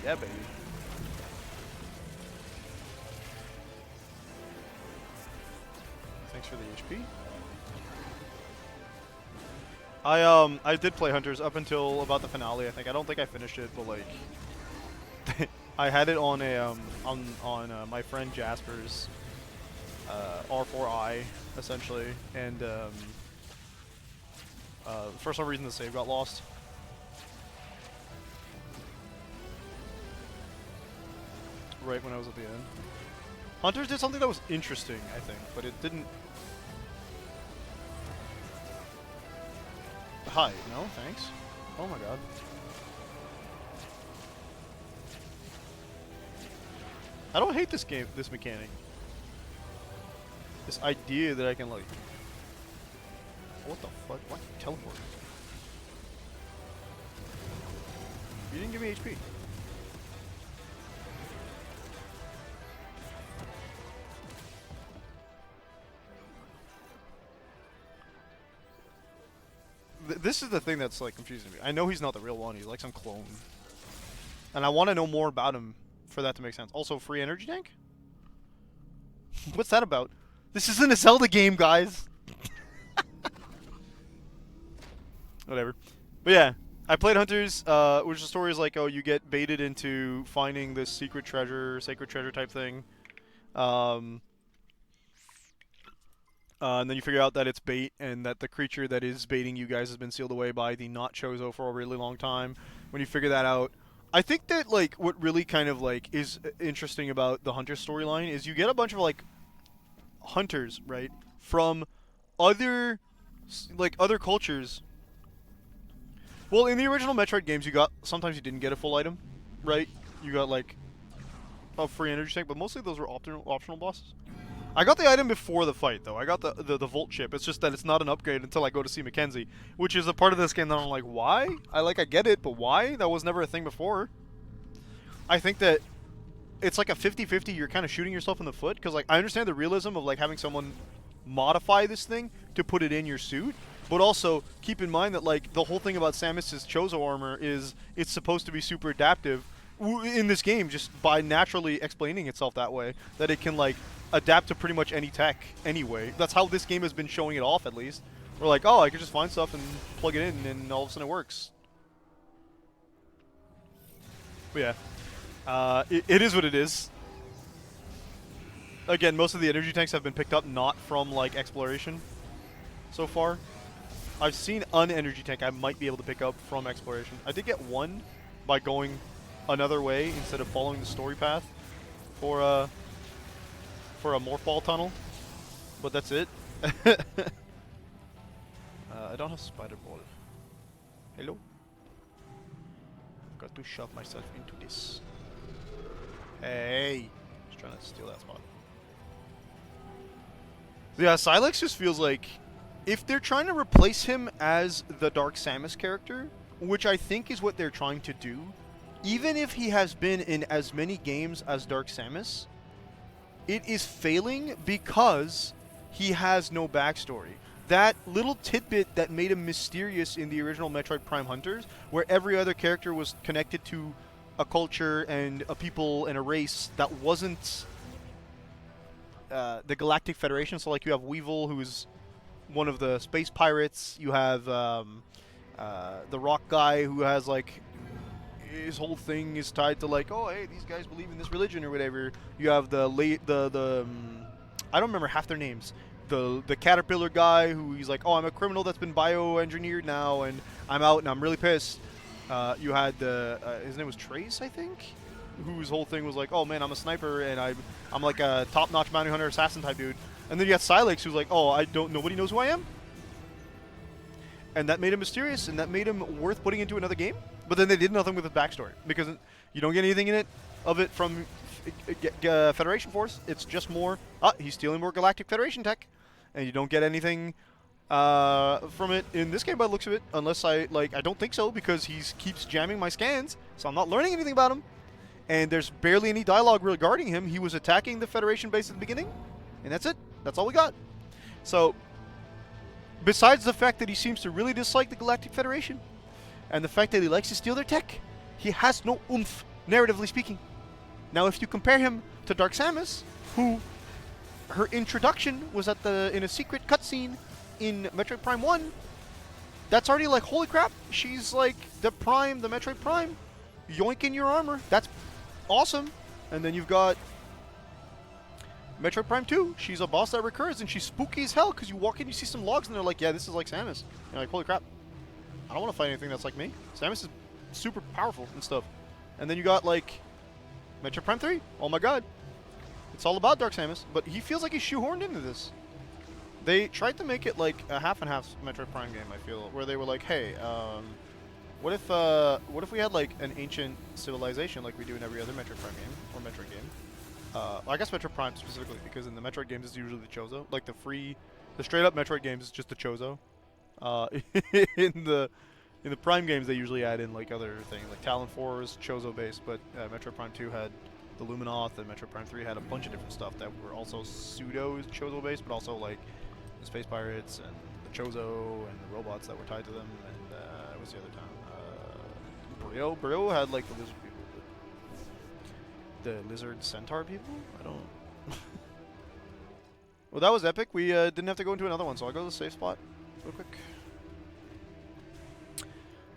Yeah, baby. Thanks for the HP. I did play Hunters up until about the finale, I think. I don't think I finished it, but like I had it on a on my friend Jasper's R4i essentially, and for some reason the save got lost. Right when I was at the end. Hunters did something that was interesting, I think, but it didn't... Hi. No, thanks. Oh my god. I don't hate this game, this mechanic. This idea that I can, like... What the fuck? Why teleport? You didn't give me HP. This is the thing that's like confusing me. I know he's not the real one. He's like some clone. And I want to know more about him for that to make sense. Also, free energy tank? What's that about? This isn't a Zelda game, guys. Whatever. But yeah, I played Hunters, which the story is like, oh, you get baited into finding this secret treasure, sacred treasure type thing. And then you figure out that it's bait, and that the creature that is baiting you guys has been sealed away by the not Chozo for a really long time. When you figure that out, I think that like what really kind of like is interesting about the Hunter storyline is you get a bunch of like hunters, right, from other cultures. Well, in the original Metroid games, sometimes you didn't get a full item, right? You got like a free energy tank, but mostly those were optional bosses. I got the item before the fight, though. I got the Volt chip. It's just that it's not an upgrade until I go to see Mackenzie, which is a part of this game that I'm like, why? I get it, but why? That was never a thing before. I think that it's like a 50-50. You're kind of shooting yourself in the foot, because like I understand the realism of like having someone modify this thing to put it in your suit, but also keep in mind that like the whole thing about Samus's Chozo armor is it's supposed to be super adaptive in this game, just by naturally explaining itself that way, that it can like adapt to pretty much any tech anyway. That's how this game has been showing it off, at least. We're like, oh, I can just find stuff and plug it in, and all of a sudden it works. But yeah, it is what it is. Again, most of the energy tanks have been picked up not from like exploration so far. I've seen an energy tank I might be able to pick up from exploration. I did get one by going another way instead of following the story path for a morph ball tunnel, but that's it. I don't have spider ball. Hello? Got to shove myself into this. Hey! Just trying to steal that spot. Yeah, Silex just feels like if they're trying to replace him as the Dark Samus character, which I think is what they're trying to do, even if he has been in as many games as Dark Samus, it is failing because he has no backstory. That little tidbit that made him mysterious in the original Metroid Prime Hunters, where every other character was connected to a culture and a people and a race that wasn't the Galactic Federation. So, like, you have Weevil, who's one of the space pirates. You have the rock guy, who has, like, his whole thing is tied to, like, oh, hey, these guys believe in this religion or whatever. You have I don't remember half their names. The caterpillar guy, who he's like, oh, I'm a criminal that's been bioengineered now, and I'm out and I'm really pissed. You had his name was Trace, I think, whose whole thing was like, oh man, I'm a sniper and I'm like a top-notch bounty hunter assassin type dude. And then you got Silex, who's like, oh, nobody knows who I am. And that made him mysterious, and that made him worth putting into another game. But then they did nothing with his backstory, because you don't get anything in it of it from Federation Force. It's just more, he's stealing more Galactic Federation tech. And you don't get anything from it in this game by the looks of it, unless I don't think so, because he keeps jamming my scans, so I'm not learning anything about him. And there's barely any dialogue regarding him. He was attacking the Federation base at the beginning, and that's it. That's all we got. So, besides the fact that he seems to really dislike the Galactic Federation, and the fact that he likes to steal their tech, he has no oomph, narratively speaking. Now, if you compare him to Dark Samus, who her introduction was in a secret cutscene in Metroid Prime 1, that's already like, holy crap, she's like the Metroid Prime, yoinking your armor. That's awesome. And then you've got Metroid Prime 2. She's a boss that recurs, and she's spooky as hell, because you walk in, you see some logs, and they're like, yeah, this is like Samus. And you're like, holy crap, I don't want to fight anything that's like me. Samus is super powerful and stuff. And then you got like Metroid Prime 3. Oh my god. It's all about Dark Samus, but he feels like he's shoehorned into this. They tried to make it like a half and half Metroid Prime game, I feel, where they were like, hey, what if we had like an ancient civilization like we do in every other Metroid Prime game, or Metroid game? I guess Metroid Prime specifically, because in the Metroid games it's usually the Chozo. Like the straight up Metroid games is just the Chozo. In the Prime games they usually add in like other things, like Talon 4 is Chozo based, but Metroid Prime 2 had the Luminoth, and Metroid Prime 3 had a bunch of different stuff that were also pseudo Chozo based, but also like the Space Pirates and the Chozo and the robots that were tied to them, and what's the other town? Brio had like the lizard people. The lizard centaur people? I don't... Well, that was epic. We didn't have to go into another one, so I'll go to the safe spot real quick.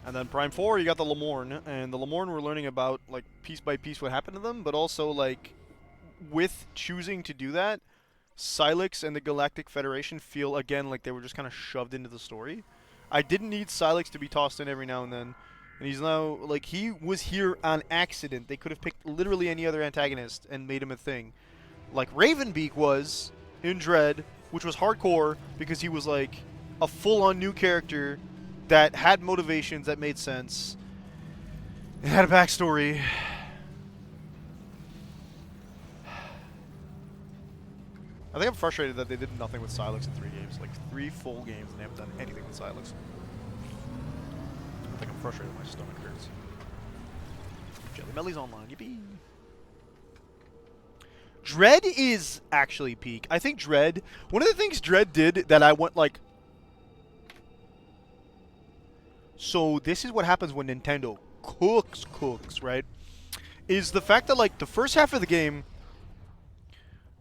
And then Prime 4, you got the Lemorne, and the Lemorne we're learning about, like, piece by piece what happened to them, but also, like, with choosing to do that, Silex and the Galactic Federation feel, again, like they were just kind of shoved into the story. I didn't need Silex to be tossed in every now and then, and he's now, like, he was here on accident. They could have picked literally any other antagonist and made him a thing. Like Ravenbeak was in Dread, which was hardcore, because he was, like, a full-on new character that had motivations that made sense. It had a backstory. I think I'm frustrated that they did nothing with Silex in 3 games. Like 3 full games, and they haven't done anything with Silex. I think I'm frustrated. My stomach hurts. Jelly Melly's online. Yippee. Dread is actually peak. I think Dread... One of the things Dread did that I went like... So this is what happens when Nintendo cooks, right? Is the fact that, like, the first half of the game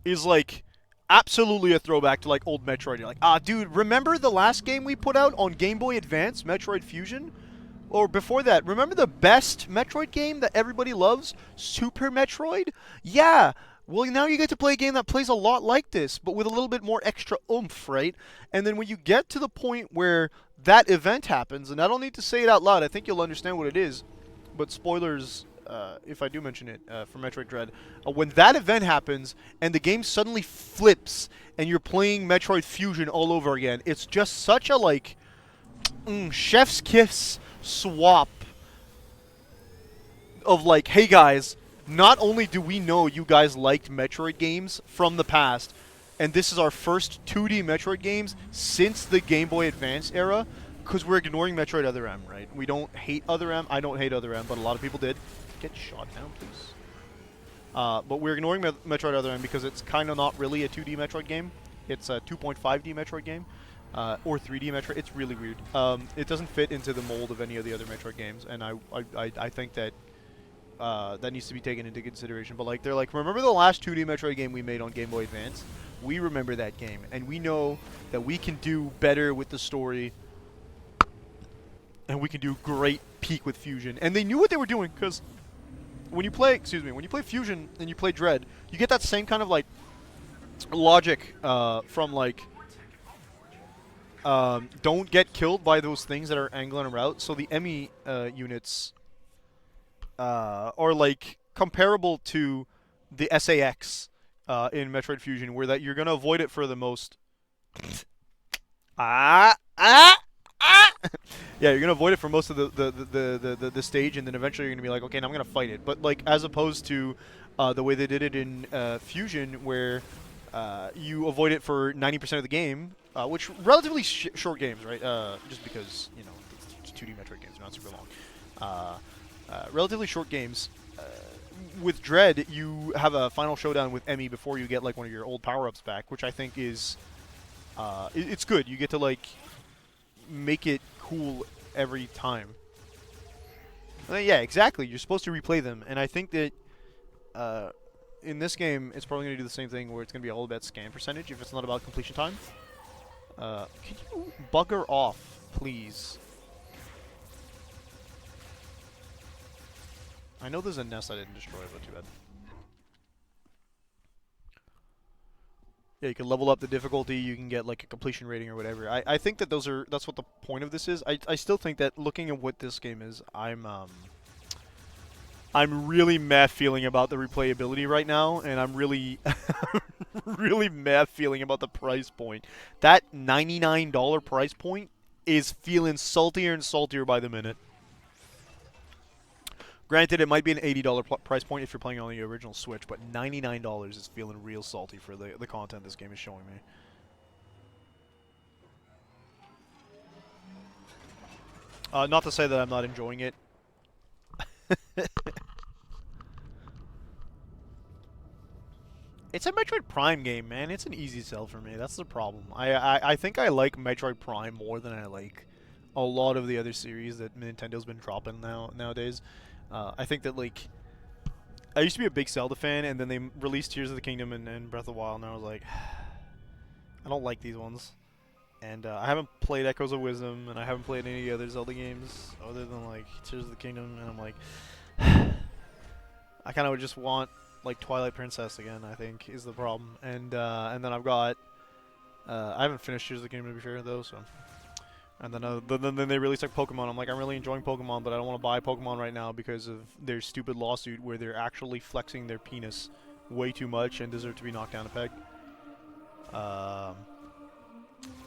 is, like, absolutely a throwback to, like, old Metroid. You're like, dude, remember the last game we put out on Game Boy Advance, Metroid Fusion? Or before that, remember the best Metroid game that everybody loves, Super Metroid? Yeah. Well, now you get to play a game that plays a lot like this, but with a little bit more extra oomph, right? And then when you get to the point where that event happens, and I don't need to say it out loud, I think you'll understand what it is, but spoilers, if I do mention it, for Metroid Dread, when that event happens, and the game suddenly flips, and you're playing Metroid Fusion all over again, it's just such a, like, chef's kiss swap of, like, hey guys, not only do we know you guys liked Metroid games from the past, and this is our first 2D Metroid games since the Game Boy Advance era, because we're ignoring Metroid Other M, right? We don't hate Other M. I don't hate Other M, but a lot of people did. Get shot down, please. But we're ignoring Metroid Other M because it's kind of not really a 2D Metroid game. It's a 2.5D Metroid game. Or 3D Metroid. It's really weird. It doesn't fit into the mold of any of the other Metroid games, and I think that that needs to be taken into consideration. But like, they're like, remember the last 2D Metroid game we made on Game Boy Advance? We remember that game, and we know that we can do better with the story, and we can do great peak with Fusion. And they knew what they were doing, because when you play, when you play Fusion and you play Dread, you get that same kind of like logic from like, don't get killed by those things that are angling around. So the ME units are like comparable to the SAX in Metroid Fusion, where that you're gonna avoid it for the most. Yeah, you're gonna avoid it for most of the stage, and then eventually you're gonna be like, okay, now I'm gonna fight it. But like, as opposed to the way they did it in Fusion, where you avoid it for 90% of the game, which relatively short games, right? Just because, you know, it's 2D Metroid games, not super long. Relatively short games. With Dread, you have a final showdown with Emmy before you get like one of your old power-ups back, which I think is it's good. You get to like make it cool every time. Yeah, exactly. You're supposed to replay them, and I think that in this game, it's probably going to do the same thing, where it's going to be all about scan percentage if it's not about completion time. Can you bugger off, please? I know there's a nest I didn't destroy, but too bad. Yeah, you can level up the difficulty, you can get like a completion rating or whatever. I think that that's what the point of this is. I still think that looking at what this game is, I'm really meh feeling about the replayability right now, and I'm really really meh feeling about the price point. That $99 price point is feeling saltier and saltier by the minute. Granted, it might be an $80 price point if you're playing on the original Switch, but $99 is feeling real salty for the content this game is showing me. Not to say that I'm not enjoying it. It's a Metroid Prime game, man. It's an easy sell for me. That's the problem. I think I like Metroid Prime more than I like a lot of the other series that Nintendo's been dropping nowadays. I think that, like, I used to be a big Zelda fan, and then they released Tears of the Kingdom and Breath of the Wild, and I was like, I don't like these ones. And I haven't played Echoes of Wisdom, and I haven't played any other Zelda games other than, like, Tears of the Kingdom, and I'm like, I kind of just want, like, Twilight Princess again, I think, is the problem. And then I've got, I haven't finished Tears of the Kingdom, to be fair, though, so. And then they released like Pokemon. I'm like, I'm really enjoying Pokemon, but I don't want to buy Pokemon right now because of their stupid lawsuit where they're actually flexing their penis way too much and deserve to be knocked down a peg.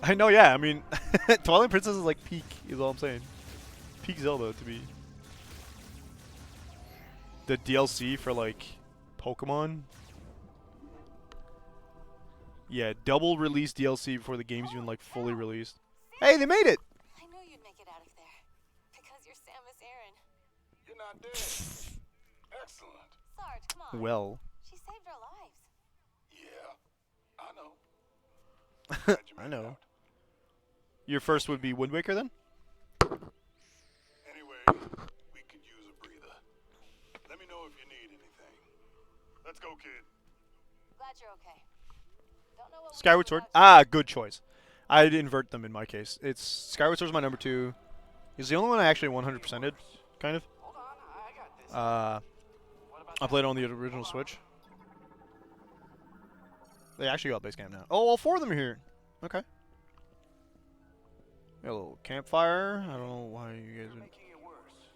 I know, yeah. I mean, Twilight Princess is like peak, is all I'm saying. Peak Zelda to be. The DLC for like Pokemon. Yeah, double release DLC before the game's even like fully released. Hey, they made it! I knew you'd make it out of there. Because you're Samus Aran. You're not dead. Excellent. Sarge, come on. Well. She saved our lives. Yeah, I know. Glad you I made it know. out. Your first would be Wind Waker then? Anyway, we could use a breather. Let me know if you need anything. Let's go, kid. Glad you're okay. Don't know what Skyward Sword? Ah, good choice. I'd invert them in my case. It's Skyward Sword's my number 2. He's the only one I actually 100%ed, kind of. Hold on, I got this. What about I played it on the original Switch. They actually got base camp now. Oh, all 4 of them are here. Okay. Got a little campfire. I don't know why you guys are... making it worse?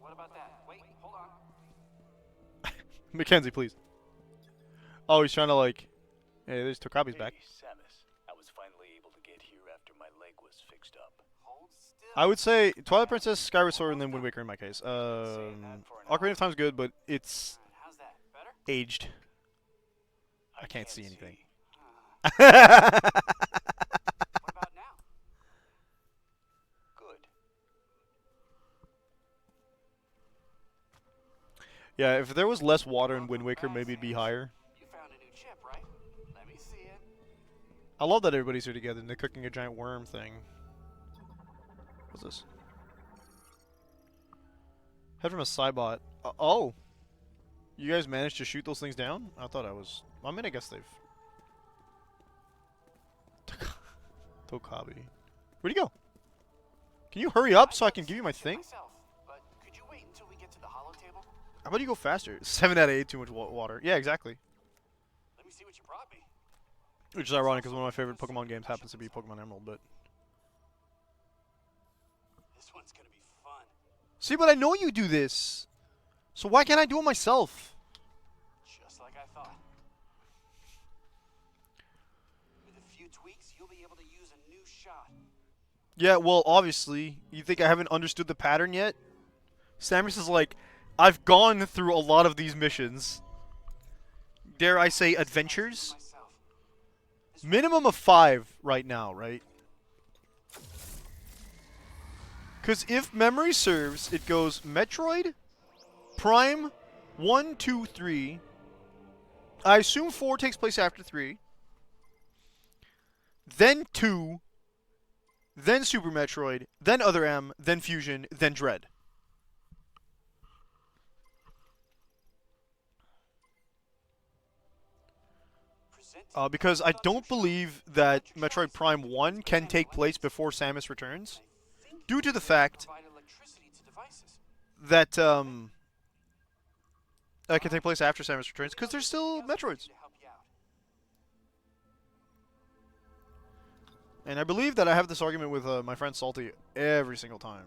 What about that? Wait, hold on. Mackenzie, please. Oh, he's trying to like... Hey, there's Tokabi's back. Samus, I was finally able to get here after my leg was fixed up. Hold still. I would say Twilight Princess, Skyward Sword, and then Wind Waker in my case. Ocarina of Time's good, but it's How's that? Better? aged. I can't see anything. What about now? Good. Yeah, if there was less water in Wind Waker, maybe it'd be higher. You found a new chip, right? Let me see it. I love that everybody's here together and they're cooking a giant worm thing. What's this? Head from a Cybot. Oh! You guys managed to shoot those things down? I thought I was... I mean, I guess they've... Tokabi. Where'd he go? Can you hurry up so I can give you my thing? Myself, but could you wait until we get to the hollow table? How about you go faster? 7 out of 8, too much water. Yeah, exactly. Let me see what you brought me. Which is ironic because one of my favorite Pokemon games happens to be Pokemon Emerald, but... This one's gonna be fun. See, but I know you do this! So why can't I do it myself? Just like I thought. With a few tweaks, you'll be able to use a new shot. Yeah, well, obviously. You think I haven't understood the pattern yet? Samus is like, I've gone through a lot of these missions. Dare I say adventures? Myself. Minimum of 5 right now, right? Because if memory serves, it goes Metroid, Prime, 1, 2, 3. I assume 4 takes place after 3. Then 2. Then Super Metroid. Then Other M. Then Fusion. Then Dread. Because I don't believe that Metroid Prime 1 can take place before Samus returns. Due to the fact Provide electricity to devices. that that can take place after Samus returns, because there's still Metroids. To help you out. And I believe that I have this argument with my friend Salty every single time.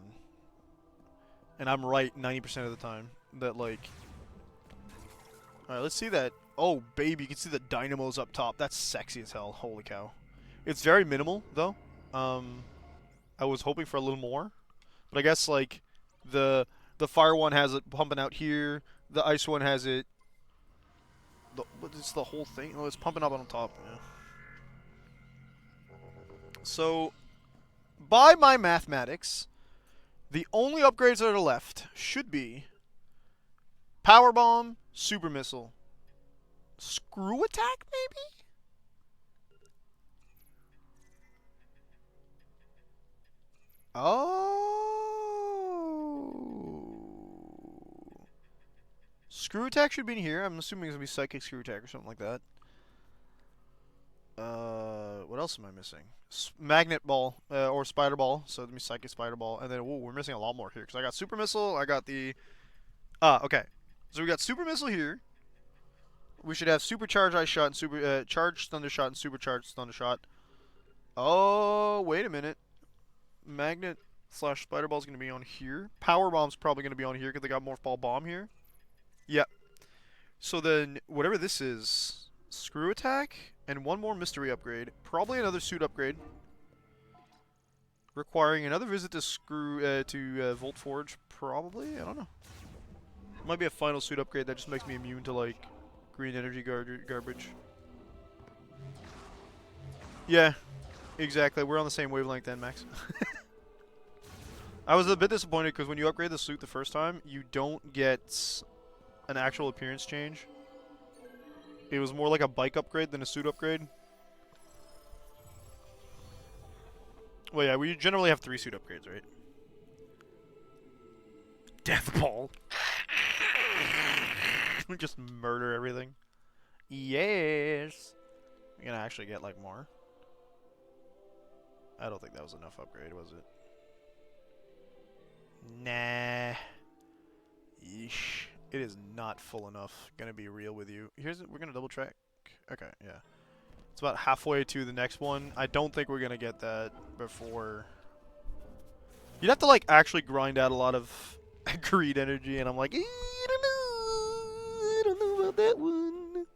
And I'm right 90% of the time. That, like... Alright, let's see that. Oh, baby, you can see the dynamos up top. That's sexy as hell. Holy cow. It's very minimal, though. I was hoping for a little more. But I guess, like, the fire one has it pumping out here. The ice one has it... It's the whole thing? Oh, it's pumping up on top. Yeah. So, by my mathematics, the only upgrades that are left should be Power Bomb, Super Missile, Screw Attack, maybe? Oh. Screw Attack should be in here. I'm assuming it's going to be Psychic Screw Attack or something like that. What else am I missing? Magnet Ball, or Spider Ball. So let me Psychic Spider Ball. And then, whoa, we're missing a lot more here. Because I got Super Missile, I got the... okay. So we got Super Missile here. We should have Supercharged Ice Shot and Charged Thunder Shot and Supercharged Thunder Shot. Oh, wait a minute. Magnet / Spider Ball is going to be on here. Power Bomb's probably going to be on here because they got Morph Ball Bomb here. Yep. So then, whatever this is, Screw Attack and one more Mystery upgrade. Probably another Suit upgrade. Requiring another visit to Volt Forge. Probably? I don't know. Might be a final Suit upgrade that just makes me immune to, like, green energy garbage. Yeah, exactly. We're on the same wavelength then, Max. I was a bit disappointed because when you upgrade the suit the first time, you don't get an actual appearance change. It was more like a bike upgrade than a suit upgrade. Well, yeah, we generally have 3 suit upgrades, right? Death Ball. We just murder everything. Yes. We're gonna actually get like more. I don't think that was enough upgrade, was it? Nah. Yeesh. It is not full enough. Gonna be real with you. We're gonna double check. Okay, yeah. It's about halfway to the next one. I don't think we're gonna get that before. You'd have to like actually grind out a lot of greed energy, and I'm like, I don't know about that one.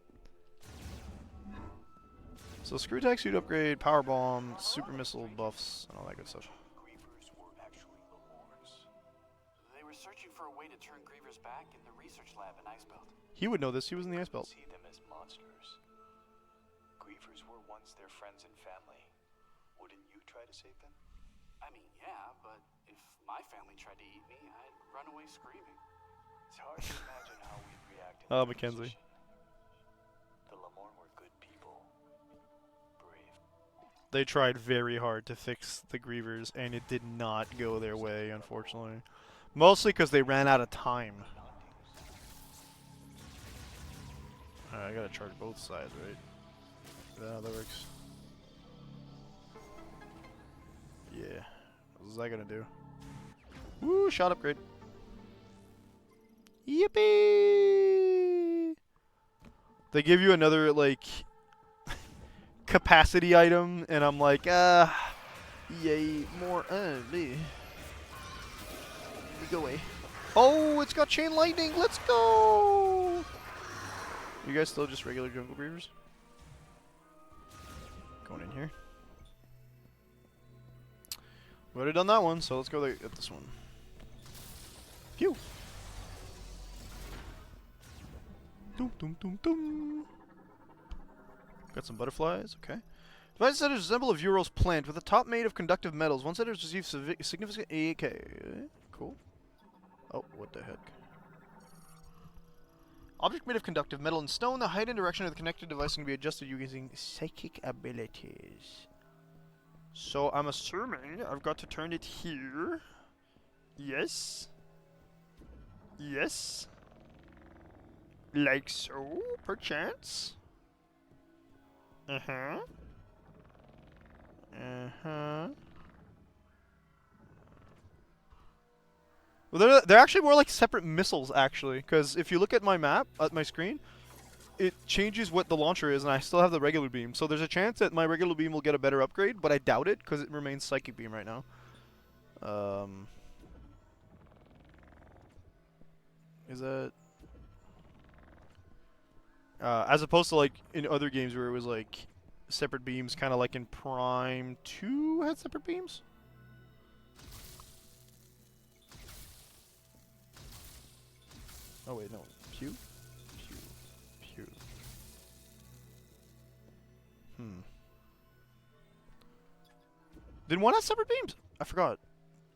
So Screw Attack, Suit Upgrade, Power Bomb, Super Missile buffs, and all that good stuff. Grievers were actually Lords. They were searching for a way to turn Grievers back in the research lab in Icebelt. He would know this. He was in the Ice Belt. See them as monsters. Grievers were once their friends and family. Wouldn't you try to save them? I mean, yeah, but if my family tried to eat me, I'd run away screaming. It's hard to imagine how we'd react in Oh, their Mackenzie. position. The Lamorne were good people. Brave. They tried very hard to fix the Grievers, and it did not go their way, unfortunately. Mostly because they ran out of time. I gotta charge both sides, right? Yeah, that works. Yeah. What is that gonna do? Woo, shot upgrade. Yippee! They give you another, like, capacity item, and I'm like, yay, more, me. Go away. Oh, it's got chain lightning, let's go! You guys still just regular jungle grievers? Going in here. We already done that one, so let's go at this one. Phew! Doom, doom, doom, doom. Got some butterflies, okay. Device centers resemble a Vuro's plant with a top made of conductive metals. One center has received significant AK. Cool. Oh, what the heck? Object made of conductive metal and stone. The height and direction of the connected device can be adjusted using psychic abilities. So I'm assuming I've got to turn it here. Yes. Yes. Like so, perchance. Uh-huh. Uh-huh. Well, they're actually more like separate missiles, actually. Because if you look at my map, at my screen, it changes what the launcher is, and I still have the regular beam. So there's a chance that my regular beam will get a better upgrade, but I doubt it, because it remains psychic beam right now. Is that... as opposed to, like, in other games where it was, like, separate beams, kind of like in Prime 2 had separate beams? Oh, wait, no. Pew? Pew. Pew. Did one have separate beams? I forgot.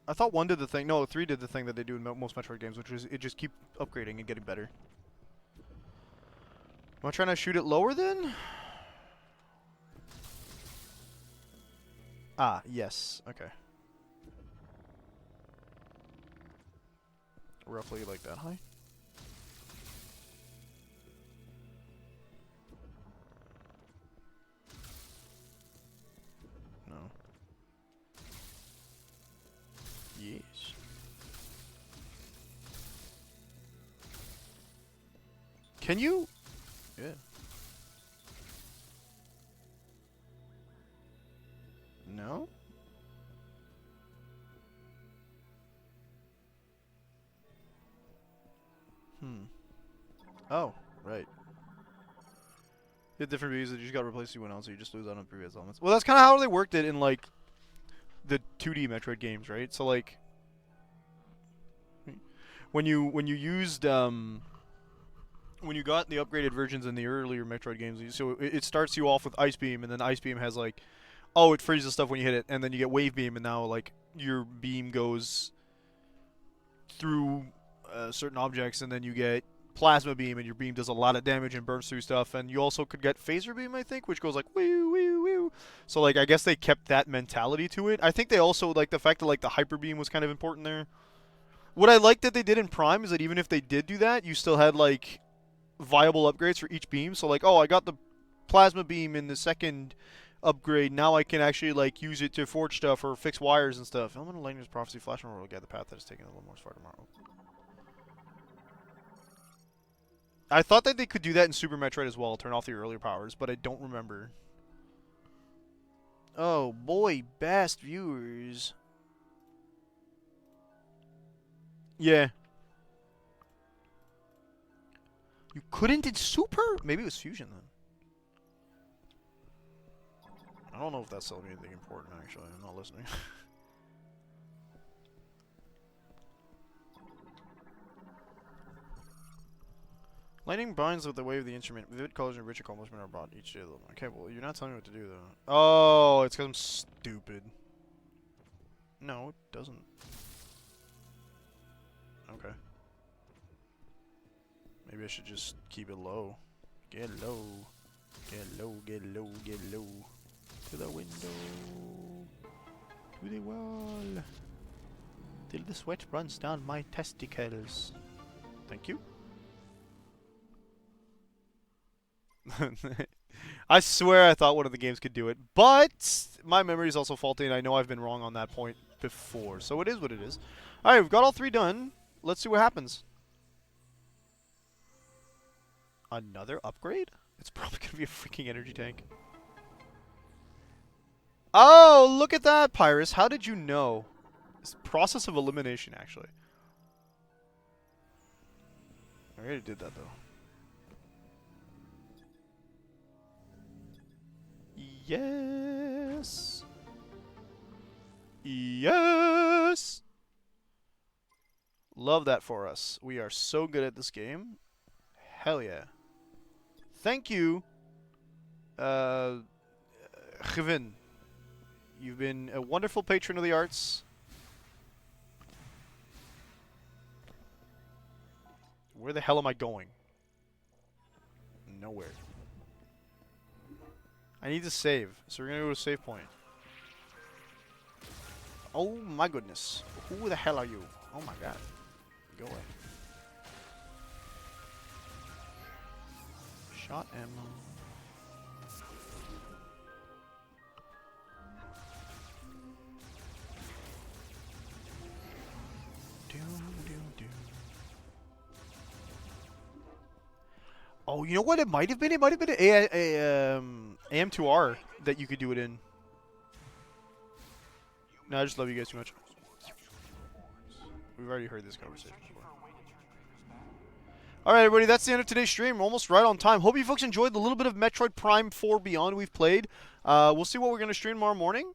I thought one did the thing. No, 3 did the thing that they do in most Metroid games, which is it just keep upgrading and getting better. Am I trying to shoot it lower then? Ah, yes. Okay. Roughly like that high. No. Yes. Can you? Yeah. No? Oh, right. You have different views that you just got replaced with one else, so you just lose out on previous elements. Well, that's kind of how they worked it in, like, the 2D Metroid games, right? So, like, when you used, when you got the upgraded versions in the earlier Metroid games, so it starts you off with Ice Beam, and then Ice Beam has, like, oh, it freezes stuff when you hit it, and then you get Wave Beam, and now, like, your beam goes through certain objects, and then you get Plasma Beam, and your beam does a lot of damage and burns through stuff, and you also could get Phaser Beam, I think, which goes like, woo, woo, woo. So, like, I guess they kept that mentality to it. I think they also, like, the fact that, like, the Hyper Beam was kind of important there. What I liked that they did in Prime is that even if they did do that, you still had, like, viable upgrades for each beam. So, like, oh, I got the Plasma Beam in the second upgrade. Now I can actually, like, use it to forge stuff or fix wires and stuff. Elemental Lightning's Prophecy, Flash Memorial, get the path that is taken a little more far tomorrow. I thought that they could do that in Super Metroid as well, turn off the earlier powers, but I don't remember. Oh boy, best viewers. Yeah. You couldn't in Super? Maybe it was Fusion then. I don't know if that's telling me anything important, actually. I'm not listening. Lightning binds with the wave of the instrument. Vivid colors and rich accomplishment are brought each day. Okay, well, you're not telling me what to do, though. Oh, it's because I'm stupid. No, it doesn't. Okay. Maybe I should just keep it low. Get low. Get low, get low, get low. To the window. To the wall. Till the sweat runs down my testicles. Thank you. I swear I thought one of the games could do it, but my memory is also faulty, and I know I've been wrong on that point before, so it is what it is. Alright, we've got all 3 done. Let's see what happens. Another upgrade? It's probably going to be a freaking energy tank. Oh, look at that, Pyrus. How did you know? It's process of elimination, actually. I already did that, though. Yes. Yes. Love that for us. We are so good at this game. Hell yeah. Thank you, Gevin. You've been a wonderful patron of the arts. Where the hell am I going? Nowhere. I need to save, so we're gonna go to a save point. Oh my goodness. Who the hell are you? Oh my god. Go away. Shot ammo. Oh, you know what it might have been? It might have been AM2R that you could do it in. No, I just love you guys too much. We've already heard this conversation before. Alright, everybody, that's the end of today's stream. We're almost right on time. Hope you folks enjoyed the little bit of Metroid Prime 4 Beyond we've played. We'll see what we're going to stream tomorrow morning.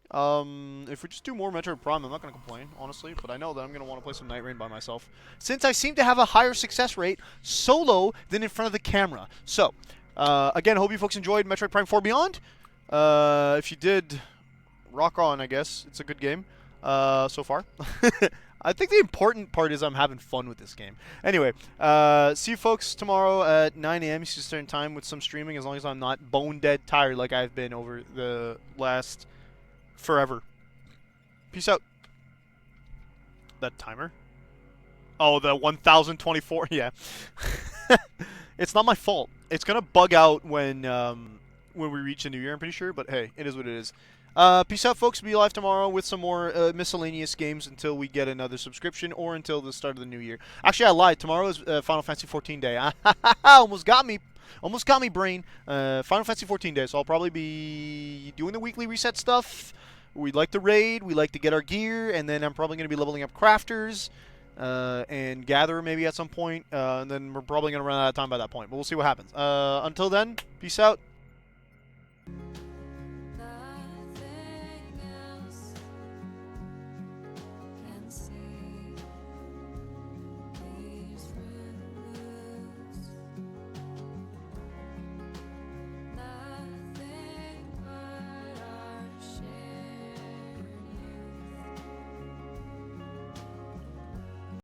If we just do more Metroid Prime, I'm not going to complain, honestly. But I know that I'm going to want to play some Nightrein by myself, since I seem to have a higher success rate solo than in front of the camera. So, again, hope you folks enjoyed Metroid Prime 4 Beyond. If you did, rock on, I guess. It's a good game so far. I think the important part is I'm having fun with this game. Anyway, see you folks tomorrow at 9 a.m. Eastern Time with some streaming, as long as I'm not bone dead tired like I've been over the last forever. Peace out. That timer? Oh, the 1024? Yeah. It's not my fault. It's going to bug out when we reach the new year, I'm pretty sure. But hey, it is what it is. Peace out, folks. Be live tomorrow with some more miscellaneous games until we get another subscription or until the start of the new year. Actually, I lied. Tomorrow is Final Fantasy 14 day. Almost got me. Almost got me, brain. Final Fantasy 14 day, so I'll probably be doing the weekly reset stuff. We like to raid. We like to get our gear. And then I'm probably going to be leveling up crafters and gather maybe at some point. And then we're probably going to run out of time by that point. But we'll see what happens. Until then, peace out.